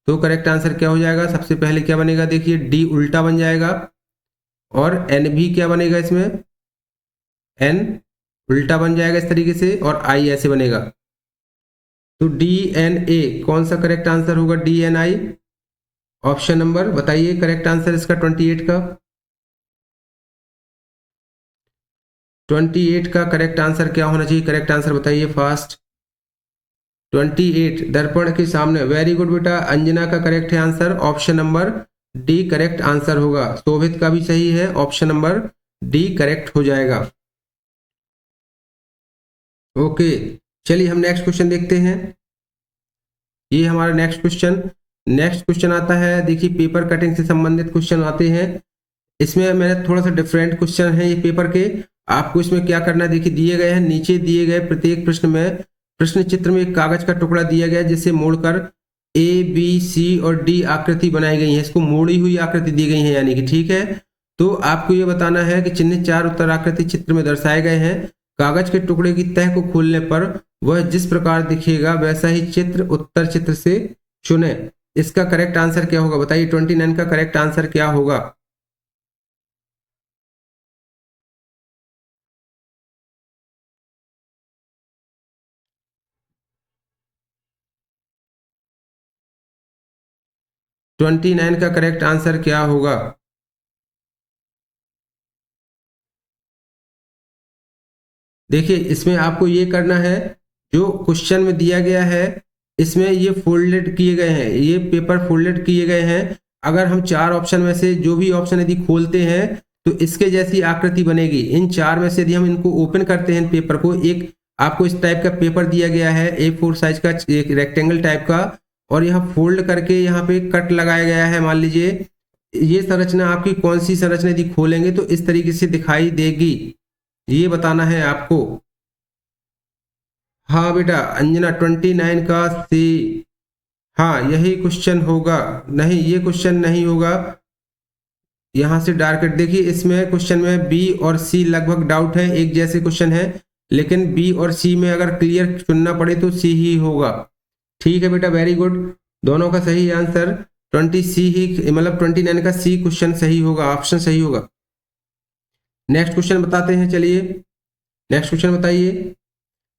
तो करेक्ट आंसर क्या हो जाएगा? सबसे पहले क्या बनेगा? देखिए डी उल्टा बन जाएगा, और एन भी क्या बनेगा इसमें? एन उल्टा बन जाएगा इस तरीके से, और आई ऐसे बनेगा। तो डी एन ए कौन सा करेक्ट आंसर होगा? D N I option number बताइए करेक्ट आंसर इसका 28 का। 28 का करेक्ट आंसर क्या होना चाहिए? करेक्ट आंसर बताइए फास्ट। 28 दर्पण के सामने। वेरी गुड बेटा, अंजना का करेक्ट है answer, option number D correct answer होगा। शोभित का भी सही है, ऑप्शन नंबर डी करेक्ट हो जाएगा। ओके चलिए हम नेक्स्ट क्वेश्चन देखते हैं। ये हमारा नेक्स्ट क्वेश्चन आता है। देखिए पेपर कटिंग से संबंधित क्वेश्चन आते हैं। इसमें मैंने थोड़ा सा डिफरेंट क्वेश्चन है ये पेपर के। आपको इसमें क्या करना है, देखिए दिए गए हैं, नीचे दिए गए प्रत्येक प्रश्न में प्रश्न चित्र में एक कागज का टुकड़ा दिया गया है जिसे मोड़कर ए बी सी और डी आकृति बनाई गई है। इसको मोड़ी हुई आकृति दी गई है, यानी कि ठीक है। तो आपको ये बताना है कि चिन्हित चार उत्तर आकृति चित्र में दर्शाए गए हैं। कागज के टुकड़े की तह को खोलने पर वह जिस प्रकार दिखेगा वैसा ही चित्र उत्तर चित्र से चुने। इसका करेक्ट आंसर क्या होगा बताइए, 29 का करेक्ट आंसर क्या होगा? ट्वेंटी नाइन का करेक्ट आंसर क्या होगा? देखिए इसमें आपको ये करना है, जो क्वेश्चन में दिया गया है इसमें ये फोल्डेड किए गए हैं, ये पेपर फोल्डेड किए गए हैं। अगर हम चार ऑप्शन में से जो भी ऑप्शन यदि खोलते हैं तो इसके जैसी आकृति बनेगी। इन चार में से यदि हम इनको ओपन करते हैं पेपर को, एक आपको इस टाइप का पेपर दिया गया है A4 साइज का, एक रेक्टेंगल टाइप का, और यहाँ फोल्ड करके यहाँ पे कट लगाया गया है। मान लीजिए ये संरचना आपकी कौन सी संरचना यदि खोलेंगे तो इस तरीके से दिखाई देगी, ये बताना है आपको। हाँ बेटा अंजना 29 का सी, हाँ यही क्वेश्चन होगा। नहीं ये क्वेश्चन नहीं होगा, यहाँ से डार्क देखिए इसमें क्वेश्चन में बी और सी लगभग डाउट है, एक जैसे क्वेश्चन है, लेकिन बी और सी में अगर क्लियर चुनना पड़े तो सी ही होगा। ठीक है बेटा, वेरी गुड, दोनों का सही आंसर 20 सी ही, मतलब 29 का सी क्वेश्चन सही होगा, ऑप्शन सही होगा। नेक्स्ट क्वेश्चन बताते हैं, चलिए नेक्स्ट क्वेश्चन बताइए।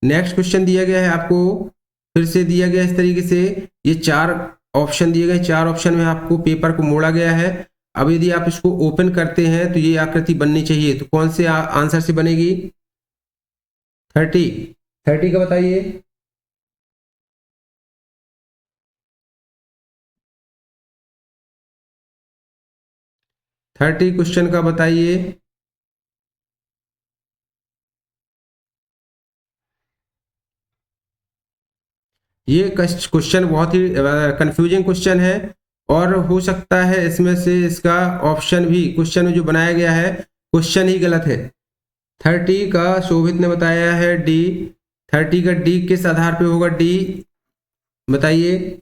नेक्स्ट क्वेश्चन दिया गया है आपको, फिर से दिया गया इस तरीके से, ये चार ऑप्शन दिए गए, चार ऑप्शन में आपको पेपर को मोड़ा गया है। अब यदि आप इसको ओपन करते हैं तो ये आकृति बननी चाहिए, तो कौन से आंसर से बनेगी? 30 का बताइए। थर्टी क्वेश्चन का बताइए। ये क्वेश्चन बहुत ही कंफ्यूजिंग क्वेश्चन है, और हो सकता है इसमें से इसका ऑप्शन भी क्वेश्चन में जो बनाया गया है क्वेश्चन ही गलत है। 30 का शोभित ने बताया है डी, 30 का डी किस आधार पे होगा डी, बताइए।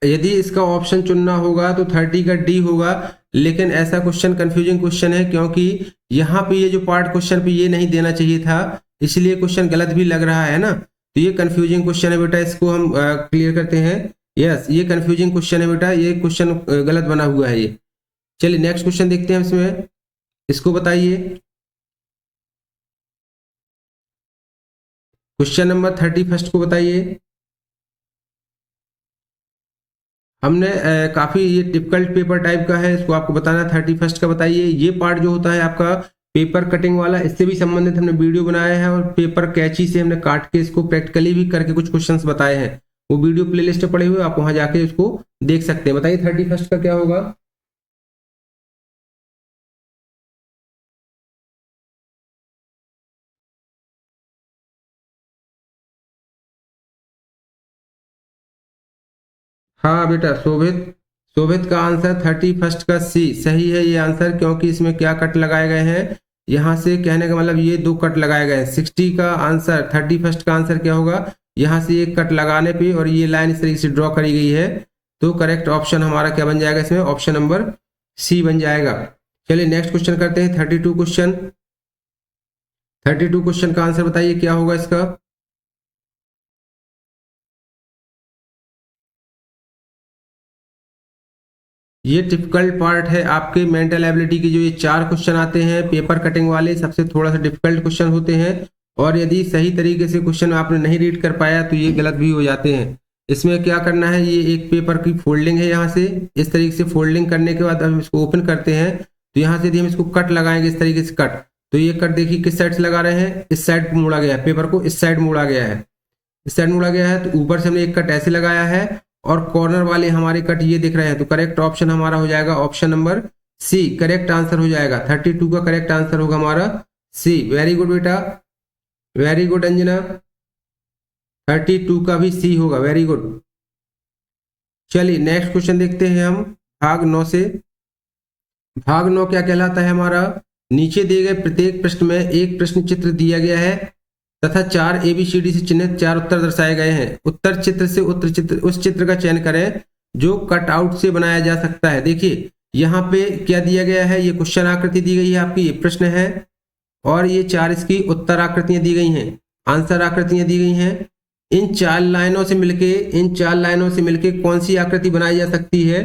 यदि इसका ऑप्शन चुनना होगा तो 30 का डी होगा, लेकिन ऐसा क्वेश्चन कंफ्यूजिंग क्वेश्चन है, क्योंकि यहाँ पे ये जो पार्ट क्वेश्चन पे ये नहीं देना चाहिए था, इसलिए क्वेश्चन गलत भी लग रहा है ना। तो ये कंफ्यूजिंग क्वेश्चन है बेटा, इसको हम क्लियर करते हैं। यस ये कंफ्यूजिंग क्वेश्चन है बेटा, ये क्वेश्चन गलत बना हुआ है ये। चलिए नेक्स्ट क्वेश्चन देखते हैं इसमें, इसको बताइए। क्वेश्चन नंबर 31 को बताइए। हमने काफी ये डिफिकल्ट पेपर टाइप का है, इसको आपको बताना। 31 का बताइए। ये पार्ट जो होता है आपका पेपर कटिंग वाला, इससे भी संबंधित हमने वीडियो बनाया है, और पेपर कैची से हमने काट के इसको प्रैक्टिकली भी करके कुछ क्वेश्चंस बताए हैं, वो वीडियो प्लेलिस्ट में पड़े हुए, आप वहां जाके इसको देख सकते हैं। बताइए 31 का क्या होगा? हाँ बेटा शोभित, शोभित का आंसर 31 का सी सही है ये आंसर, क्योंकि इसमें क्या कट लगाए गए हैं, यहाँ से कहने का मतलब ये दो कट लगाए गए हैं। 60 का आंसर, 31 का आंसर क्या होगा, यहाँ से एक कट लगाने पे और ये लाइन इस तरीके से ड्रॉ करी गई है, तो करेक्ट ऑप्शन हमारा क्या बन जाएगा इसमें, ऑप्शन नंबर सी बन जाएगा। चलिए नेक्स्ट क्वेश्चन करते हैं, 32 क्वेश्चन। 32 क्वेश्चन का आंसर बताइए क्या होगा इसका? ये डिफिकल्ट पार्ट है आपके मेंटल एबिलिटी की, जो ये चार क्वेश्चन आते हैं पेपर कटिंग वाले, सबसे थोड़ा सा डिफिकल्ट क्वेश्चन होते हैं, और यदि सही तरीके से क्वेश्चन आपने नहीं रीड कर पाया तो ये गलत भी हो जाते हैं। इसमें क्या करना है, ये एक पेपर की फोल्डिंग है, यहाँ से इस तरीके से फोल्डिंग करने के बाद हम इसको ओपन करते हैं, तो यहाँ से यदि हम इसको कट लगाएंगे इस तरीके से कट, तो ये कट देखिए किस साइड से लगा रहे हैं, इस साइड मोड़ा गया है, पेपर को इस साइड मोड़ा गया है, इस साइड मोड़ा गया है, तो ऊपर से हमने एक कट ऐसे लगाया है, और कॉर्नर वाले हमारे कट ये दिख रहे हैं, तो करेक्ट ऑप्शन हमारा हो जाएगा option number C, correct answer हो जाएगा। 32 का करेक्ट आंसर होगा हमारा सी। वेरी गुड बेटा, वेरी गुड अंजना, 32 का भी सी होगा, वेरी गुड। चलिए नेक्स्ट क्वेश्चन देखते हैं हम, भाग 9 से। भाग 9 क्या कहलाता है हमारा, नीचे दिए गए प्रत्येक प्रश्न में एक प्रश्न चित्र दिया गया है, तथा 4 ABCD से चिन्हित 4 उत्तर दर्शाए गए हैं। उत्तर चित्र से उत्तर चित्र उस चित्र का चयन करें जो कट आउट से बनाया जा सकता है। देखिए यहाँ पे क्या दिया गया है, ये क्वेश्चन आकृति दी गई है आपकी, ये प्रश्न है और ये 4 इसकी उत्तर आकृतियां दी गई हैं, आंसर आकृतियां दी गई हैं। इन 4 लाइनों से मिलके कौन सी आकृति बनाई जा सकती है?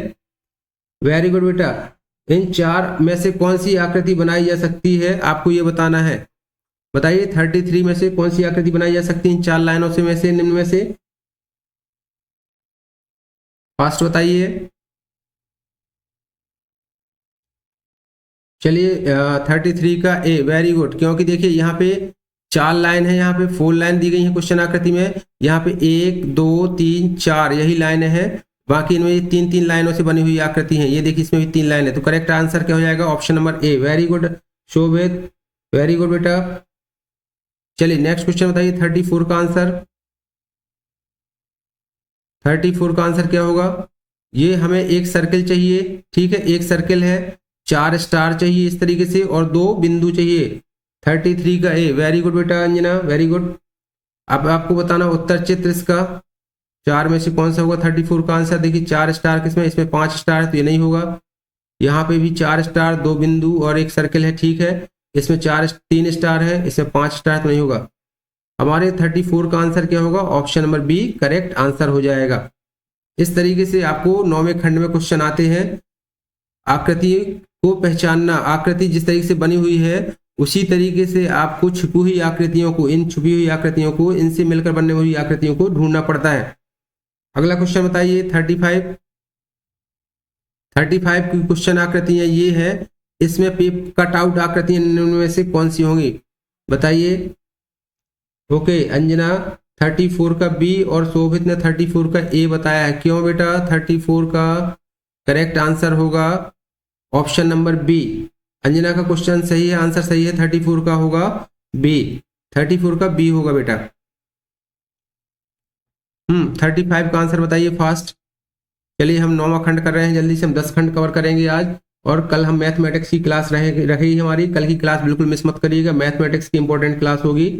वेरी गुड बेटा, इन 4 में से कौन सी आकृति बनाई जा सकती है आपको ये बताना है। बताइए 33 में से कौन सी आकृति बनाई जा सकती है इन 4 लाइनों से में से, निम्न में से? फास्ट बताइए। चलिए 33 का ए, वेरी गुड, क्योंकि देखिए यहाँ पे 4 लाइन है, यहाँ पे 4 लाइन दी गई है क्वेश्चन आकृति में, यहाँ पे 1 2 3 4 यही लाइन है, बाकी इनमें 3 लाइनों से बनी हुई आकृति है। ये देखिए इसमें भी 3 लाइन है, तो करेक्ट आंसर क्या हो जाएगा? Option number A. Very good Shobhit, very good बेटा। चलिए नेक्स्ट क्वेश्चन बताइए 34 का आंसर। 34 का आंसर क्या होगा? ये हमें एक सर्किल चाहिए, ठीक है, एक सर्किल है, 4 स्टार चाहिए इस तरीके से और 2 बिंदु चाहिए। 33 का ए, वेरी गुड बेटा अंजना, वेरी गुड। अब आपको बताना उत्तर चित्र इसका 4 में से कौन सा होगा 34 का आंसर। देखिए 4 स्टार किसमें, इसमें 5 स्टार है तो ये नहीं होगा। यहाँ पे भी 4 स्टार, 2 बिंदु और एक सर्किल है, ठीक है, इसमें 3 स्टार है, इसमें 5 स्टार तो नहीं होगा। हमारे 34 का आंसर क्या होगा? Option number B correct answer हो जाएगा। इस तरीके से आपको 9वें खंड में क्वेश्चन आते हैं। आकृति को पहचानना, आकृति जिस तरीके से बनी हुई है उसी तरीके से आपको छुपी हुई आकृतियों को, इन छुपी हुई आकृतियों को, इनसे मिलकर बनने हुई आकृतियों को ढूंढना पड़ता है। अगला क्वेश्चन बताइए 35 की क्वेश्चन आकृतियां ये है, इसमें कट आउट आकृतियां में से कौन सी होंगी बताइए। ओके अंजना 34 का बी और शोभित ने 34 का ए बताया है। क्यों बेटा? 34 का करेक्ट आंसर होगा ऑप्शन नंबर बी। अंजना का क्वेश्चन सही है, आंसर सही है, 34 का होगा बी, 34 का बी होगा बेटा। 35 का आंसर बताइए फास्ट। चलिए हम 9वां खंड कर रहे हैं, जल्दी से हम 10 खंड कवर करेंगे आज, और कल हम मैथमेटिक्स की क्लास रहेगी हमारी। कल की क्लास बिल्कुल मिस मत करिएगा, मैथमेटिक्स की इंपॉर्टेंट क्लास होगी।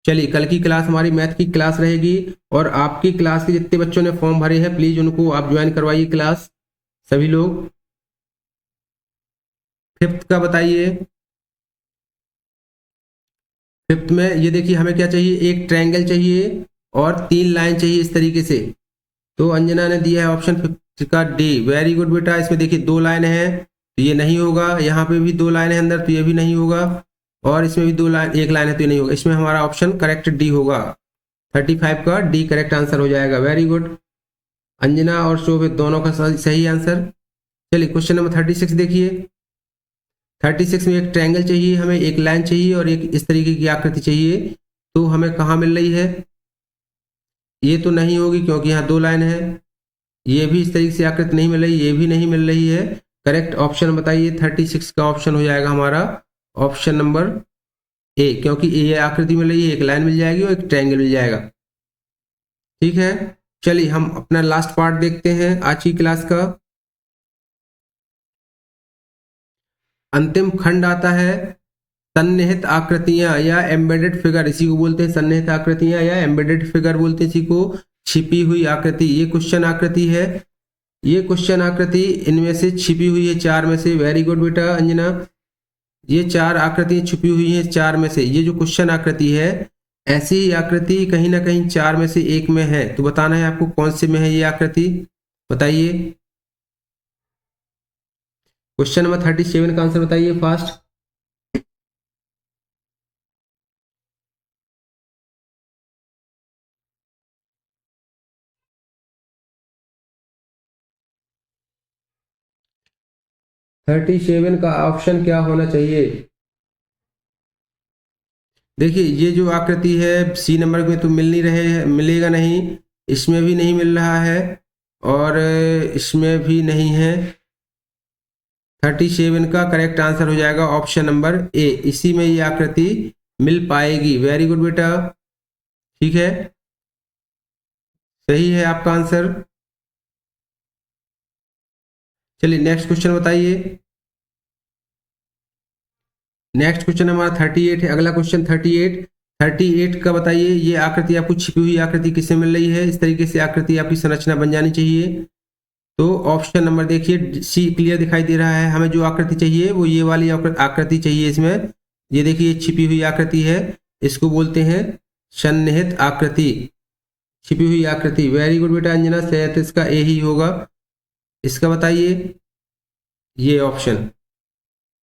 चलिए कल की क्लास हमारी मैथ की क्लास रहेगी, और आपकी क्लास के जितने बच्चों ने फॉर्म भरे हैं प्लीज उनको आप ज्वाइन करवाइए क्लास, सभी लोग। 5th का बताइए। 5th में ये देखिए हमें क्या चाहिए, एक ट्रायंगल चाहिए और 3 लाइन चाहिए इस तरीके से। तो अंजना ने दिया है ऑप्शन 5th का डी, वेरी गुड बेटा। इसमें देखिए 2 लाइन है तो ये नहीं होगा, यहाँ पे भी 2 लाइन है अंदर तो ये भी नहीं होगा, और इसमें भी 2 लाइन, 1 लाइन है तो ये नहीं होगा। इसमें हमारा ऑप्शन करेक्ट डी होगा, 35 का डी करेक्ट आंसर हो जाएगा। वेरी गुड अंजना और शोभित दोनों का सही आंसर। चलिए क्वेश्चन नंबर 36 देखिए। 36 में एक ट्रायंगल चाहिए हमें, एक लाइन चाहिए और एक इस तरीके की आकृति चाहिए, तो हमें कहाँ मिल रही है? ये तो नहीं होगी क्योंकि यहाँ 2 लाइन है, ये भी इस तरीके से आकृति नहीं मिल रही, ये भी नहीं मिल रही है। करेक्ट ऑप्शन बताइए, 36 का ऑप्शन हो जाएगा हमारा ऑप्शन नंबर ए, क्योंकि ये आकृति मिल रही है, एक लाइन मिल जाएगी और एक ट्रायंगल मिल जाएगा, ठीक है। चलिए हम अपना लास्ट पार्ट देखते हैं आज की क्लास का। अंतिम खंड आता है सन्निहित आकृतियां या एम्बेडेड फिगर, इसी को बोलते हैं सन्निहित आकृतियां या एम्बेडेड फिगर बोलते हैं इसी को, छिपी हुई आकृति। ये क्वेश्चन आकृति है, ये क्वेश्चन आकृति इनमें से छिपी हुई है 4 में से। वेरी गुड बेटा अंजना, ये 4 आकृतियां छिपी हुई हैं 4 में से। ये जो क्वेश्चन आकृति है ऐसी ही आकृति कहीं ना कहीं 4 में से एक में है, तो बताना है आपको कौन से में है ये आकृति, बताइए। क्वेश्चन नंबर 37 का आंसर बताइए फास्ट। थर्टी सेवन का ऑप्शन क्या होना चाहिए? देखिए ये जो आकृति है सी नंबर में तो मिल नहीं रहे, मिलेगा नहीं, इसमें भी नहीं मिल रहा है और इसमें भी नहीं है। 37 का करेक्ट आंसर हो जाएगा ऑप्शन नंबर ए, इसी में ये आकृति मिल पाएगी। वेरी गुड बेटा, ठीक है, सही है आपका आंसर। चलिए नेक्स्ट क्वेश्चन बताइए। नेक्स्ट क्वेश्चन हमारा 38 है, अगला क्वेश्चन 38। 38 का बताइए, ये आकृति आपको छिपी हुई आकृति किससे मिल रही है? इस तरीके से आकृति आपकी संरचना बन जानी चाहिए। तो ऑप्शन नंबर देखिए सी क्लियर दिखाई दे रहा है। हमें जो आकृति चाहिए वो ये वाली आकृति चाहिए इसमें। ये देखिए छिपी हुई आकृति है, इसको बोलते हैं सन्निहित आकृति, छिपी हुई आकृति। वेरी गुड बेटा अंजना, शायद इसका ए ही होगा। इसका बताइए ये ऑप्शन।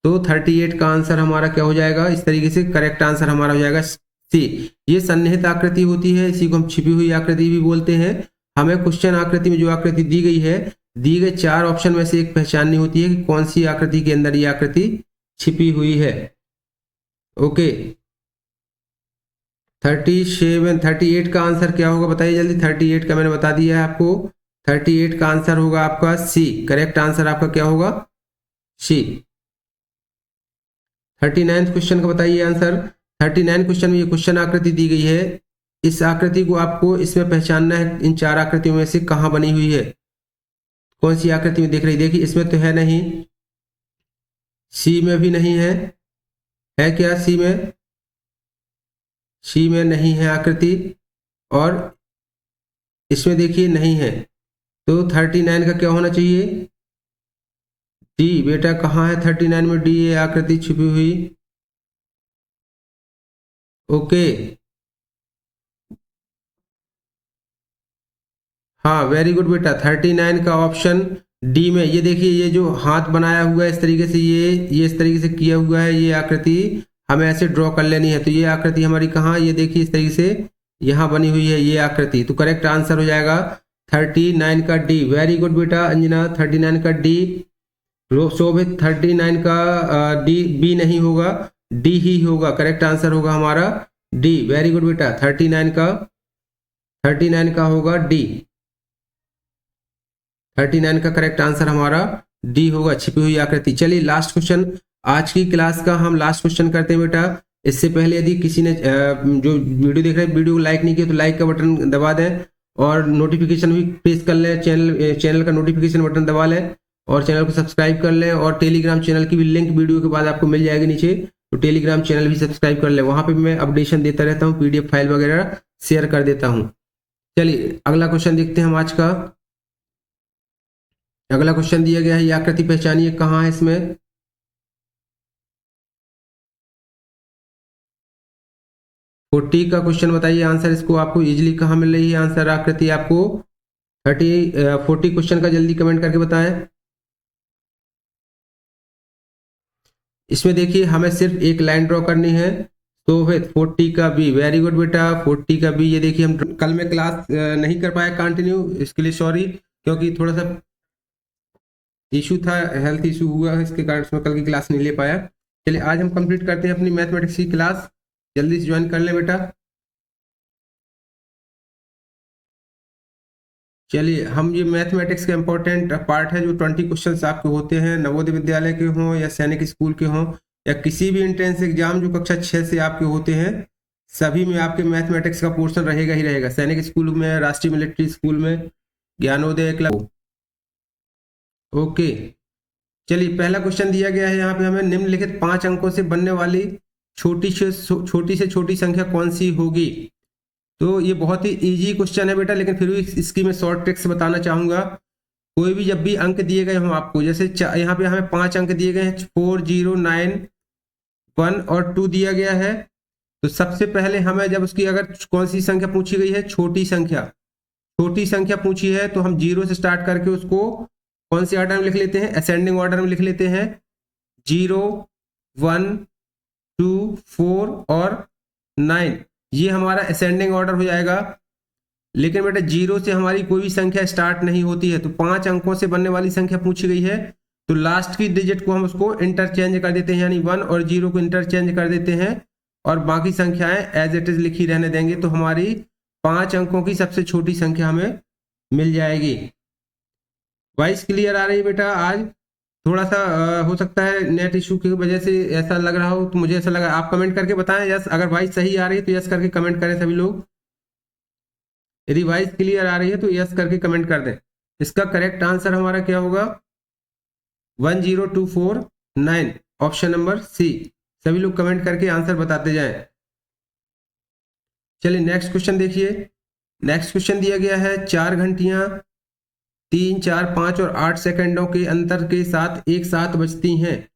तो 38 का आंसर हमारा क्या हो जाएगा? इस तरीके से करेक्ट आंसर हमारा हो जाएगा सी। ये सन्निहित आकृति होती है, इसी को हम छिपी हुई आकृति भी बोलते हैं। हमें क्वेश्चन आकृति में जो आकृति दी गई है, दी गए 4 ऑप्शन में से एक पहचाननी होती है कि कौन सी आकृति के अंदर ये आकृति छिपी हुई है। ओके, 38 का आंसर क्या होगा बताइए जल्दी। 38 का मैंने बता दिया है आपको। 38 का आंसर होगा आपका सी। करेक्ट आंसर आपका क्या होगा? सी। 39 क्वेश्चन का बताइए आंसर। 39 क्वेश्चन में ये क्वेश्चन आकृति दी गई है। इस आकृति को आपको इसमें पहचानना है, इन 4 आकृतियों में से कहाँ बनी हुई है, कौन सी आकृति में दिख रही। देखिए इसमें तो है नहीं, सी में भी नहीं है क्या? सी में नहीं है आकृति, और इसमें देखिए नहीं है। तो 39 का क्या होना चाहिए? डी। बेटा कहाँ है 39 में डी, ये आकृति छिपी हुई। ओके, हाँ वेरी गुड बेटा, 39 का ऑप्शन डी में। ये देखिए ये जो हाथ बनाया हुआ है इस तरीके से, ये इस तरीके से किया हुआ है, ये आकृति हमें ऐसे ड्रॉ कर लेनी है। तो ये आकृति हमारी कहाँ, ये देखिए इस तरीके से यहाँ बनी हुई है ये आकृति। तो करेक्ट आंसर हो जाएगा 39 का डी। वेरी गुड बेटा अंजना, 39 का डी। शोभित 39 का डी, बी नहीं होगा, डी ही होगा। करेक्ट आंसर होगा हमारा डी। वेरी गुड बेटा, 39 का होगा डी। 39 का करेक्ट आंसर हमारा डी होगा, छिपी हुई आकृति। चलिए लास्ट क्वेश्चन, आज की क्लास का हम लास्ट क्वेश्चन करते हैं बेटा। इससे पहले यदि किसी ने जो वीडियो देख रहे हैं वीडियो को लाइक नहीं किया तो लाइक का बटन दबा दें, और नोटिफिकेशन भी प्रेस कर लें, चैनल का नोटिफिकेशन बटन दबा लें, और चैनल को सब्सक्राइब कर लें। और टेलीग्राम चैनल की भी लिंक वीडियो के बाद आपको मिल जाएगी नीचे, तो टेलीग्राम चैनल भी सब्सक्राइब कर लें। वहां पे मैं अपडेशन देता रहता हूँ, PDF फाइल वगैरह शेयर कर देता हूँ। चलिए अगला क्वेश्चन देखते हैं हम आज का। अगला क्वेश्चन दिया गया है, ये आकृति पहचानिए कहाँ है इसमें। फोर्टी का क्वेश्चन बताइए आंसर। इसको आपको इजीली कहाँ मिल रही है आंसर आकृति आपको? 40 क्वेश्चन का जल्दी कमेंट करके बताएं। इसमें देखिए हमें सिर्फ एक लाइन ड्रॉ करनी है। तो 40 का बी। वेरी गुड बेटा, 40 का बी। ये देखिए हम कल में क्लास नहीं कर पाए कंटिन्यू, इसके लिए सॉरी, क्योंकि थोड़ा सा इशू था, हेल्थ इशू हुआ है, इसके कारण मैं कल की क्लास नहीं ले पाया। चलिए आज हम कंप्लीट करते हैं अपनी मैथमेटिक्स की क्लास। जल्दी से ज्वाइन कर लें बेटा। चलिए हम ये मैथमेटिक्स का इंपॉर्टेंट पार्ट है, जो 20 क्वेश्चंस आपके होते हैं, नवोदय विद्यालय के हों या सैनिक स्कूल के हों या किसी भी एंट्रेंस एग्जाम जो कक्षा 6 से आपके होते हैं, सभी में आपके मैथमेटिक्स का पोर्शन रहेगा ही रहेगा। सैनिक स्कूल में, राष्ट्रीय मिलिट्री स्कूल में, ज्ञानोदय क्लब। ओके, चलिए पहला क्वेश्चन दिया गया है यहाँ पे हमें, निम्नलिखित 5 अंकों से बनने वाली छोटी से छोटी संख्या कौन सी होगी। तो ये बहुत ही इजी क्वेश्चन है बेटा, लेकिन फिर भी इसकी मैं शॉर्ट ट्रिक्स बताना चाहूंगा। कोई भी जब भी अंक दिए गए हों आपको, जैसे यहाँ पे हमें 5 अंक दिए गए हैं, 4, 0, 9, 1 और 2 दिया गया है। तो सबसे पहले हमें जब उसकी अगर कौन सी संख्या पूछी गई है, छोटी संख्या पूछी है, तो हम 0 से स्टार्ट करके उसको कौन से ऑर्डर में लिख लेते हैं, असेंडिंग ऑर्डर में लिख लेते हैं। 0, 1, 2, 4 और 9, ये हमारा असेंडिंग ऑर्डर हो जाएगा। लेकिन बेटा 0 से हमारी कोई भी संख्या स्टार्ट नहीं होती है, तो 5 अंकों से बनने वाली संख्या पूछी गई है, तो लास्ट की डिजिट को हम उसको इंटरचेंज कर देते हैं, यानी 1 और 0 को इंटरचेंज कर देते हैं और बाकी संख्याएं एज इट इज लिखी रहने देंगे। तो हमारी 5 अंकों की सबसे छोटी संख्या हमें मिल जाएगी। वॉइस क्लियर आ रही है बेटा? आज थोड़ा सा हो सकता है नेट इशू की वजह से ऐसा लग रहा हो, तो मुझे ऐसा लगा। आप कमेंट करके बताएं यस, अगर वॉइस सही आ रही है तो यस करके कमेंट करें सभी लोग। यदि वॉइस क्लियर आ रही है तो यस करके कमेंट कर दें। इसका करेक्ट आंसर हमारा क्या होगा? 10249, ऑप्शन नंबर सी। सभी लोग कमेंट करके आंसर बताते जाएं। चलिए नेक्स्ट क्वेश्चन देखिए। नेक्स्ट क्वेश्चन दिया गया है 4 घंटियां 3, 4, 5 और 8 सेकंडों के अंतर के साथ एक साथ बजती हैं।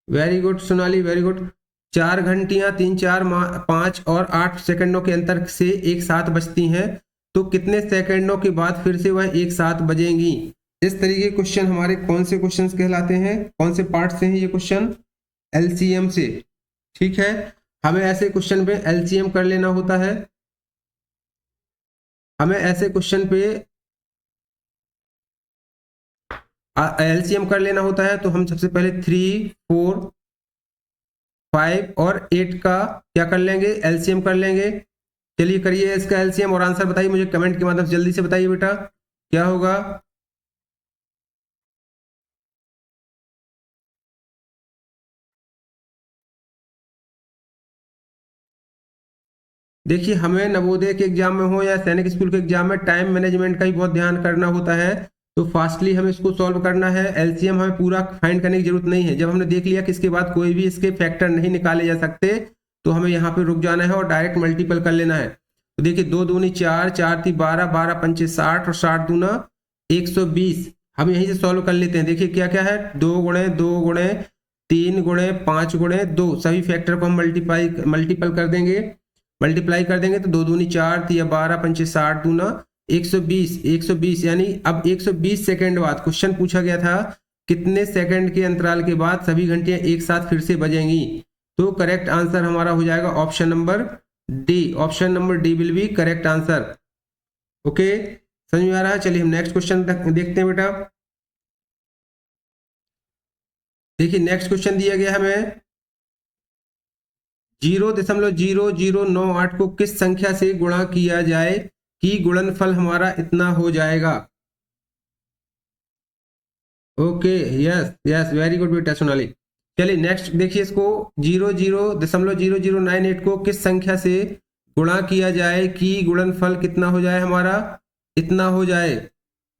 Very good Sonali, very good. 4 घंटियां 3, 4, 5 और 8 सेकंडों के अंतर से एक साथ बजती हैं, तो कितने सेकंडों के बाद फिर से वह एक साथ बजेंगी। इस तरीके के क्वेश्चन हमारे कौन से क्वेश्चंस कहलाते हैं, कौन से पार्ट से हैं ये क्वेश्चन? एलसीएम से। ठीक है, हमें ऐसे क्वेश्चन पे एलसीएम कर लेना होता है। हमें ऐसे क्वेश्चन पे एलसीएम कर लेना होता है, तो हम सबसे पहले 3, 4, 5 और 8 का क्या कर लेंगे, एलसीएम कर लेंगे। चलिए करिए इसका एलसीएम और आंसर बताइए मुझे कमेंट के माध्यम से, जल्दी से बताइए बेटा क्या होगा। देखिए हमें नवोदय के एग्जाम में हो या सैनिक स्कूल के एग्जाम में टाइम मैनेजमेंट का ही बहुत ध्यान करना होता है, तो फास्टली हमें इसको सॉल्व करना है। एलसीएम हमें पूरा फाइंड करने की जरूरत नहीं है। जब हमने देख लिया कि इसके बाद कोई भी इसके फैक्टर नहीं निकाले जा सकते, तो हमें यहाँ पे रुक जाना है और डायरेक्ट मल्टीपल कर लेना है। तो देखिए 2 दूनी 4, 4 ती 12, 12 पंचे 60 और 60 दूना 120। हम यहीं से सॉल्व कर लेते हैं। देखिए क्या क्या है, 2 गुणे 2 गुणे 3 गुणे 5 गुणे 2, सभी फैक्टर को हम मल्टीपल कर देंगे। मल्टीप्लाई कर देंगे तो 2 दूनी 4, 12 पंचे 60 दूना 120, 120 यानी अब 120 सेकंड बाद क्वेश्चन पूछा गया था कितने सेकंड के अंतराल के बाद सभी घंटियां एक साथ फिर से बजेंगी। तो करेक्ट आंसर हमारा हो जाएगा option number D. Option number D will be correct answer. Okay, समझ में आ रहा है? चलिए हम नेक्स्ट क्वेश्चन देखते हैं बेटा। देखिए नेक्स्ट क्वेश्चन दिया गया हमें 0.0098 को किस संख्या से गुणा किया जाए कि गुणनफल हमारा इतना हो जाएगा। Okay, yes yes, very good बेटा सोनाली। चलिए नेक्स्ट देखिए इसको 0.0098 को किस संख्या से गुणा किया जाए कि गुणनफल कितना हो जाए हमारा, इतना हो जाए,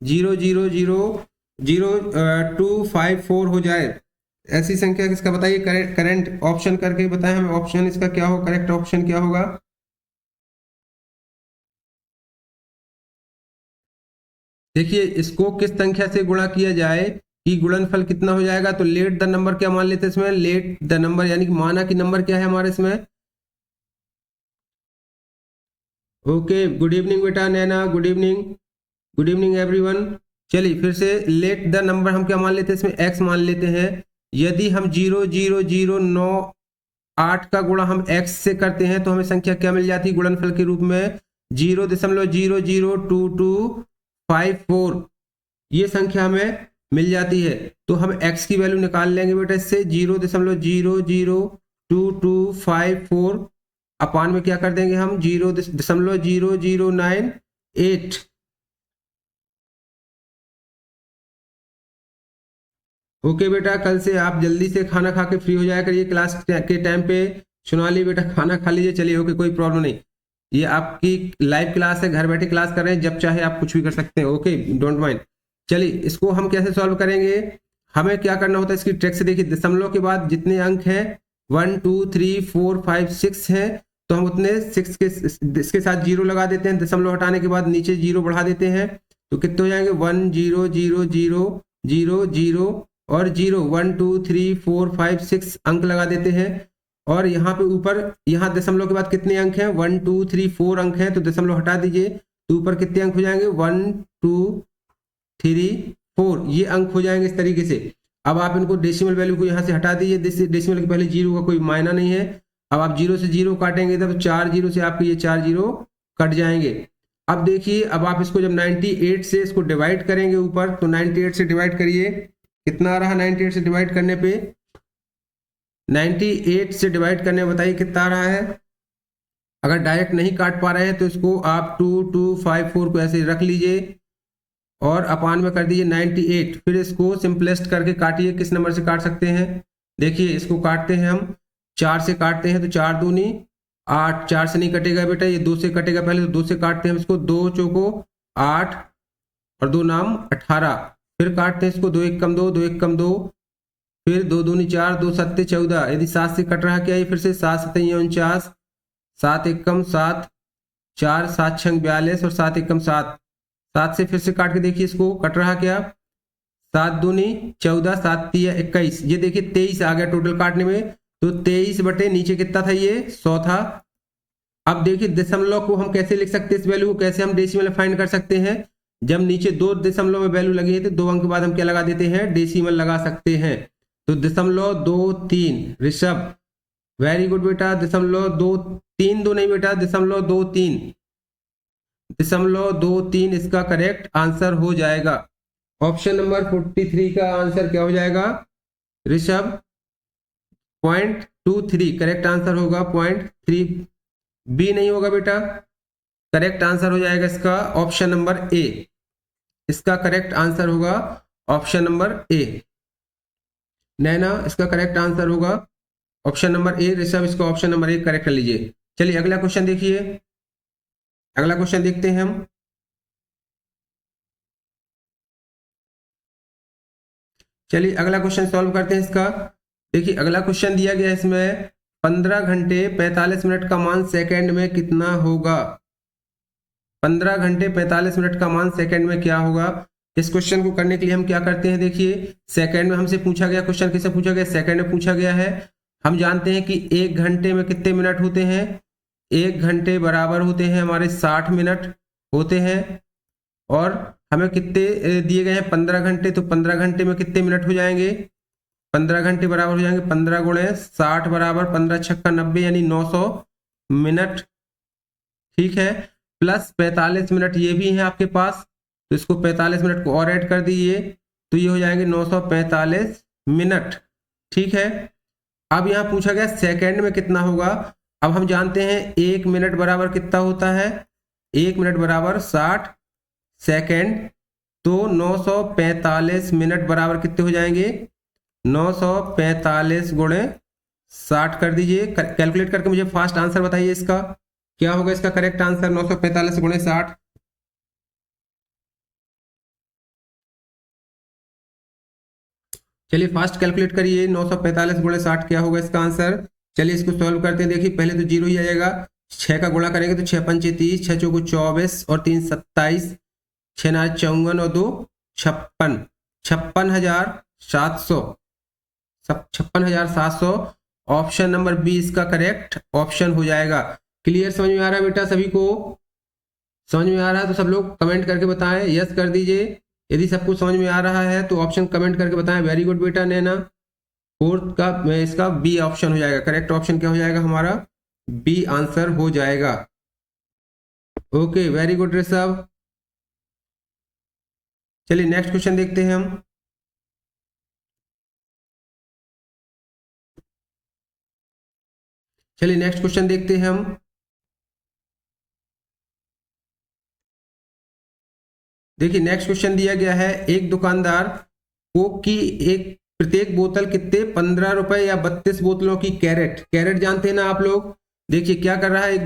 0.000254 हो जाए। ऐसी संख्या किसका बताइए, करंट ऑप्शन करके बताएं हमें, ऑप्शन इसका क्या हो, करेक्ट ऑप्शन क्या होगा। देखिए इसको किस संख्या से गुणा किया जाए कि गुणनफल कितना हो जाएगा, तो लेट द नंबर क्या मान लेते हैं इसमें, लेट द नंबर यानी कि माना कि नंबर क्या है हमारे इसमें। ओके, गुड इवनिंग बेटा Naina, good evening, good evening everyone. चलिए फिर से लेट द नंबर हम क्या मान लेते हैं इसमें, एक्स मान लेते हैं। यदि हम 0.0098 का गुणा हम एक्स से करते हैं तो हमें संख्या क्या मिल जाती है गुणनफल के रूप में, 0.00254, ये संख्या हमें मिल जाती है। तो हम x की वैल्यू निकाल लेंगे बेटा इससे, 0.00254 अपान में क्या कर देंगे हम 0.0098। ओके बेटा, कल से आप जल्दी से खाना खा के फ्री हो जाया करिए क्लास के टाइम पे। सोनाली बेटा खाना खा लीजिए, चलिए ओके, कोई प्रॉब्लम नहीं। ये आपकी लाइव क्लास है, घर बैठे क्लास कर रहे हैं, जब चाहे आप कुछ भी कर सकते हैं। Okay, don't mind. चलिए इसको हम कैसे सॉल्व करेंगे, हमें क्या करना होता है इसकी ट्रिक से। देखिए दशमलव के बाद जितने अंक हैं 1 2 3 4 5 6 हैं, तो हम उतने 6 के इसके साथ 0 लगा देते हैं। दशमलव हटाने के बाद नीचे 0 बढ़ा देते हैं, तो कितने हो जाएंगे 1 0 0 0 0 0 और 0, 1 2 3 4 5 6 अंक लगा देते हैं। और यहाँ पे ऊपर यहाँ दशमलव के बाद कितने अंक हैं 1 2 3 4 अंक हैं, तो दशमलव हटा दीजिए, तो ऊपर कितने अंक हो जाएंगे 1 2 3 4, ये अंक हो जाएंगे इस तरीके से। अब आप इनको डेसिमल वैल्यू को यहाँ से हटा दीजिए, डेसिमल के पहले 0 का कोई मायना नहीं है। अब आप 0 से 0 काटेंगे तब 4 0 से आपके ये 4 0 कट जाएंगे। अब देखिए अब आप इसको जब 98 से इसको डिवाइड करेंगे ऊपर, तो 98 से डिवाइड करिए, कितना आ रहा है 98 से डिवाइड करने पे, 98 से डिवाइड करने में बताइए कितना आ रहा है। अगर डायरेक्ट नहीं काट पा रहे हैं तो इसको आप 2254 को ऐसे रख लीजिए और अपान में कर दीजिए 98। फिर इसको सिंपलेस्ट करके काटिए, किस नंबर से काट सकते हैं, देखिए इसको काटते हैं हम 4 से काटते हैं, तो 4 दूनी 8, 4 से नहीं कटेगा बेटा, ये 2 से कटेगा पहले, तो 2 से काटते हैं इसको, 2 चौको 8 और 2 नाम 18। फिर काटते हैं इसको 2 1 कम 2, 2 1 कम 2, फिर 2 दूनी 4, 2 सत्ते 14। यदि 7 से कट रहा क्या है फिर से 7 7 49, 7 एकम 7, 4 7 छंग 42 और 7 एकम 7, 7 से फिर से काट के देखिए इसको, कट रहा क्या, 7 दूनी 14, 7 तिया 21, ये देखिए 23 आ गया टोटल काटने में, तो 23 बटे नीचे कितना था, ये 100 था। अब देखिए दशमलव को हम कैसे लिख सकते हैं, इस वैल्यू को कैसे हम डेसिमल फाइंड कर सकते हैं, जब नीचे 2 दशमलव में वैल्यू लगी है तो 2 अंक के बाद हम क्या लगा देते हैं, डेसिमल लगा सकते हैं। तो 0.23 ऋषभ, वेरी गुड बेटा, 0.23 दो नहीं बेटा, 0.23, 0.23 इसका करेक्ट आंसर हो जाएगा। ऑप्शन नंबर 43 का आंसर क्या हो जाएगा ऋषभ, 0.23 करेक्ट आंसर होगा, 0.3 बी नहीं होगा बेटा, करेक्ट आंसर हो जाएगा इसका ऑप्शन नंबर ए, इसका करेक्ट आंसर होगा ऑप्शन नंबर ए। नैना, इसका करेक्ट आंसर होगा ऑप्शन नंबर ए, ऋषभ इसको ऑप्शन नंबर ए करेक्ट कर लीजिए। चलिए अगला क्वेश्चन देखिए, अगला क्वेश्चन देखते हैं हम। चलिए अगला क्वेश्चन सॉल्व करते हैं इसका। देखिए अगला क्वेश्चन दिया गया है इसमें, 15 घंटे 45 मिनट का मान सेकंड में कितना होगा, 15 घंटे 45 मिनट का मान सेकंड में क्या होगा। इस क्वेश्चन को करने के लिए हम क्या करते हैं, देखिए सेकंड में हमसे पूछा गया, क्वेश्चन किससे पूछा गया, सेकंड में पूछा गया है। हम जानते हैं कि 1 घंटे में कितने मिनट होते हैं, 1 घंटे बराबर होते हैं हमारे 60 मिनट होते हैं, और हमें कितने दिए गए हैं 15 घंटे, तो 15 घंटे में कितने मिनट हो जाएंगे, 15 घंटे बराबर हो जाएंगे 15 गुणे 60 बराबर 15 छक्का 90 यानी 900 मिनट, ठीक है, प्लस 45 मिनट ये भी है आपके पास, तो इसको 45 मिनट को और ऐड कर दीजिए, तो ये हो जाएंगे 945 मिनट, ठीक है। अब यहाँ पूछा गया सेकंड में कितना होगा। अब हम जानते हैं 1 मिनट बराबर कितना होता है, 1 मिनट बराबर 60 सेकंड, तो 945 मिनट बराबर कितने हो जाएंगे, 945 गुणे 60 कर दीजिए, कैलकुलेट करके मुझे फास्ट आंसर बताइए इसका क्या होगा, इसका करेक्ट आंसर 945 गुणे 60। चलिए फास्ट कैलकुलेट करिए, 945 गुणे 60 क्या होगा इसका आंसर। चलिए इसको सॉल्व करते हैं। देखिए पहले तो जीरो ही आएगा, 6 का गुणा करेंगे तो 6 पंचे 30, 6 चौको 24 और 3 27, 6 9 54 और 2 56, 56,700, 56,700 ऑप्शन नंबर बी इसका करेक्ट ऑप्शन हो जाएगा। क्लियर, समझ में आ रहा है बेटा सभी को, समझ में आ रहा है तो सब लोग कमेंट करके बताएं, यस कर दीजिए। यदि सबको समझ में आ रहा है तो ऑप्शन कमेंट करके बताएं। वेरी गुड बेटा नैना, फोर्थ का इसका बी ऑप्शन हो जाएगा, करेक्ट ऑप्शन क्या हो जाएगा हमारा, बी आंसर हो जाएगा। Okay very good Rishabh. चलिए नेक्स्ट क्वेश्चन देखते हैं हम। चलिए नेक्स्ट क्वेश्चन देखते हैं हम। देखिए नेक्स्ट क्वेश्चन दिया गया है, एक दुकानदार कोक की एक प्रत्येक बोतल कितने 15 रुपए या 32 बोतलों की कैरेट, कैरेट जानते हैं ना आप लोग। देखिए क्या कर रहा है एक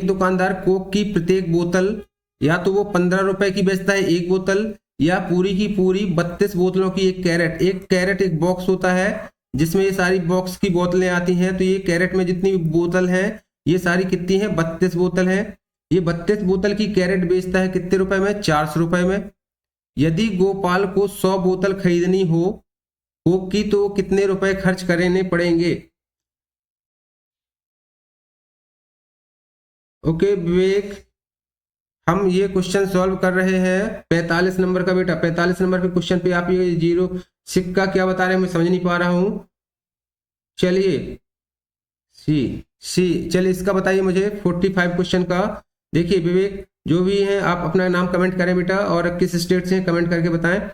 दुकानदार कोक की प्रत्येक बोतल या तो वो 15 रुपए की बेचता है एक बोतल, या पूरी की पूरी 32 बोतलों की एक कैरेट। एक कैरेट एक बॉक्स होता है जिसमें ये सारी बॉक्स की बोतलें आती हैं, तो ये कैरेट में जितनी बोतल है ये सारी कितनी है 32 बोतल है। ये 32 बोतल की कैरेट बेचता है कितने रुपए में, 400 रुपए में। यदि गोपाल को 100 बोतल खरीदनी हो कोक की तो कितने रुपए खर्च करने पड़ेंगे। ओके विवेक, हम ये क्वेश्चन सॉल्व कर रहे हैं 45 नंबर का बेटा। 45 नंबर के क्वेश्चन पे आप ये जीरो सिक्का क्या बता रहे हैं मैं समझ नहीं पा रहा हूं। चलिए सी चलिए इसका बताइए मुझे 45 क्वेश्चन का। देखिए विवेक जो भी है आप अपना नाम कमेंट करें बेटा, और किस स्टेट से कमेंट करके बताएं।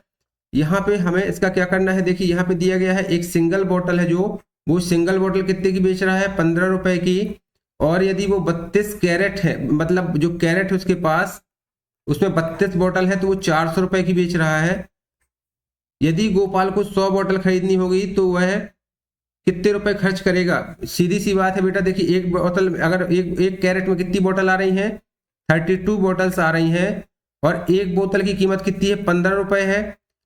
यहाँ पे हमें इसका क्या करना है, देखिए यहाँ पे दिया गया है एक सिंगल बोतल है, जो वो सिंगल बोतल कितने की बेच रहा है 15 रुपए की, और यदि वो 32 कैरेट है, मतलब जो कैरेट है उसके पास उसमें 32 बोतल है तो वो 400 रुपए की बेच रहा है। यदि गोपाल को 100 बोतल खरीदनी होगी तो वह कितने रुपए खर्च करेगा। सीधी सी बात है बेटा, देखिए एक बोतल अगर एक कैरेट में कितनी बोतल आ रही हैं 32 बोतल्स आ रही हैं, और एक बोतल की कीमत कितनी है 15 रुपए है।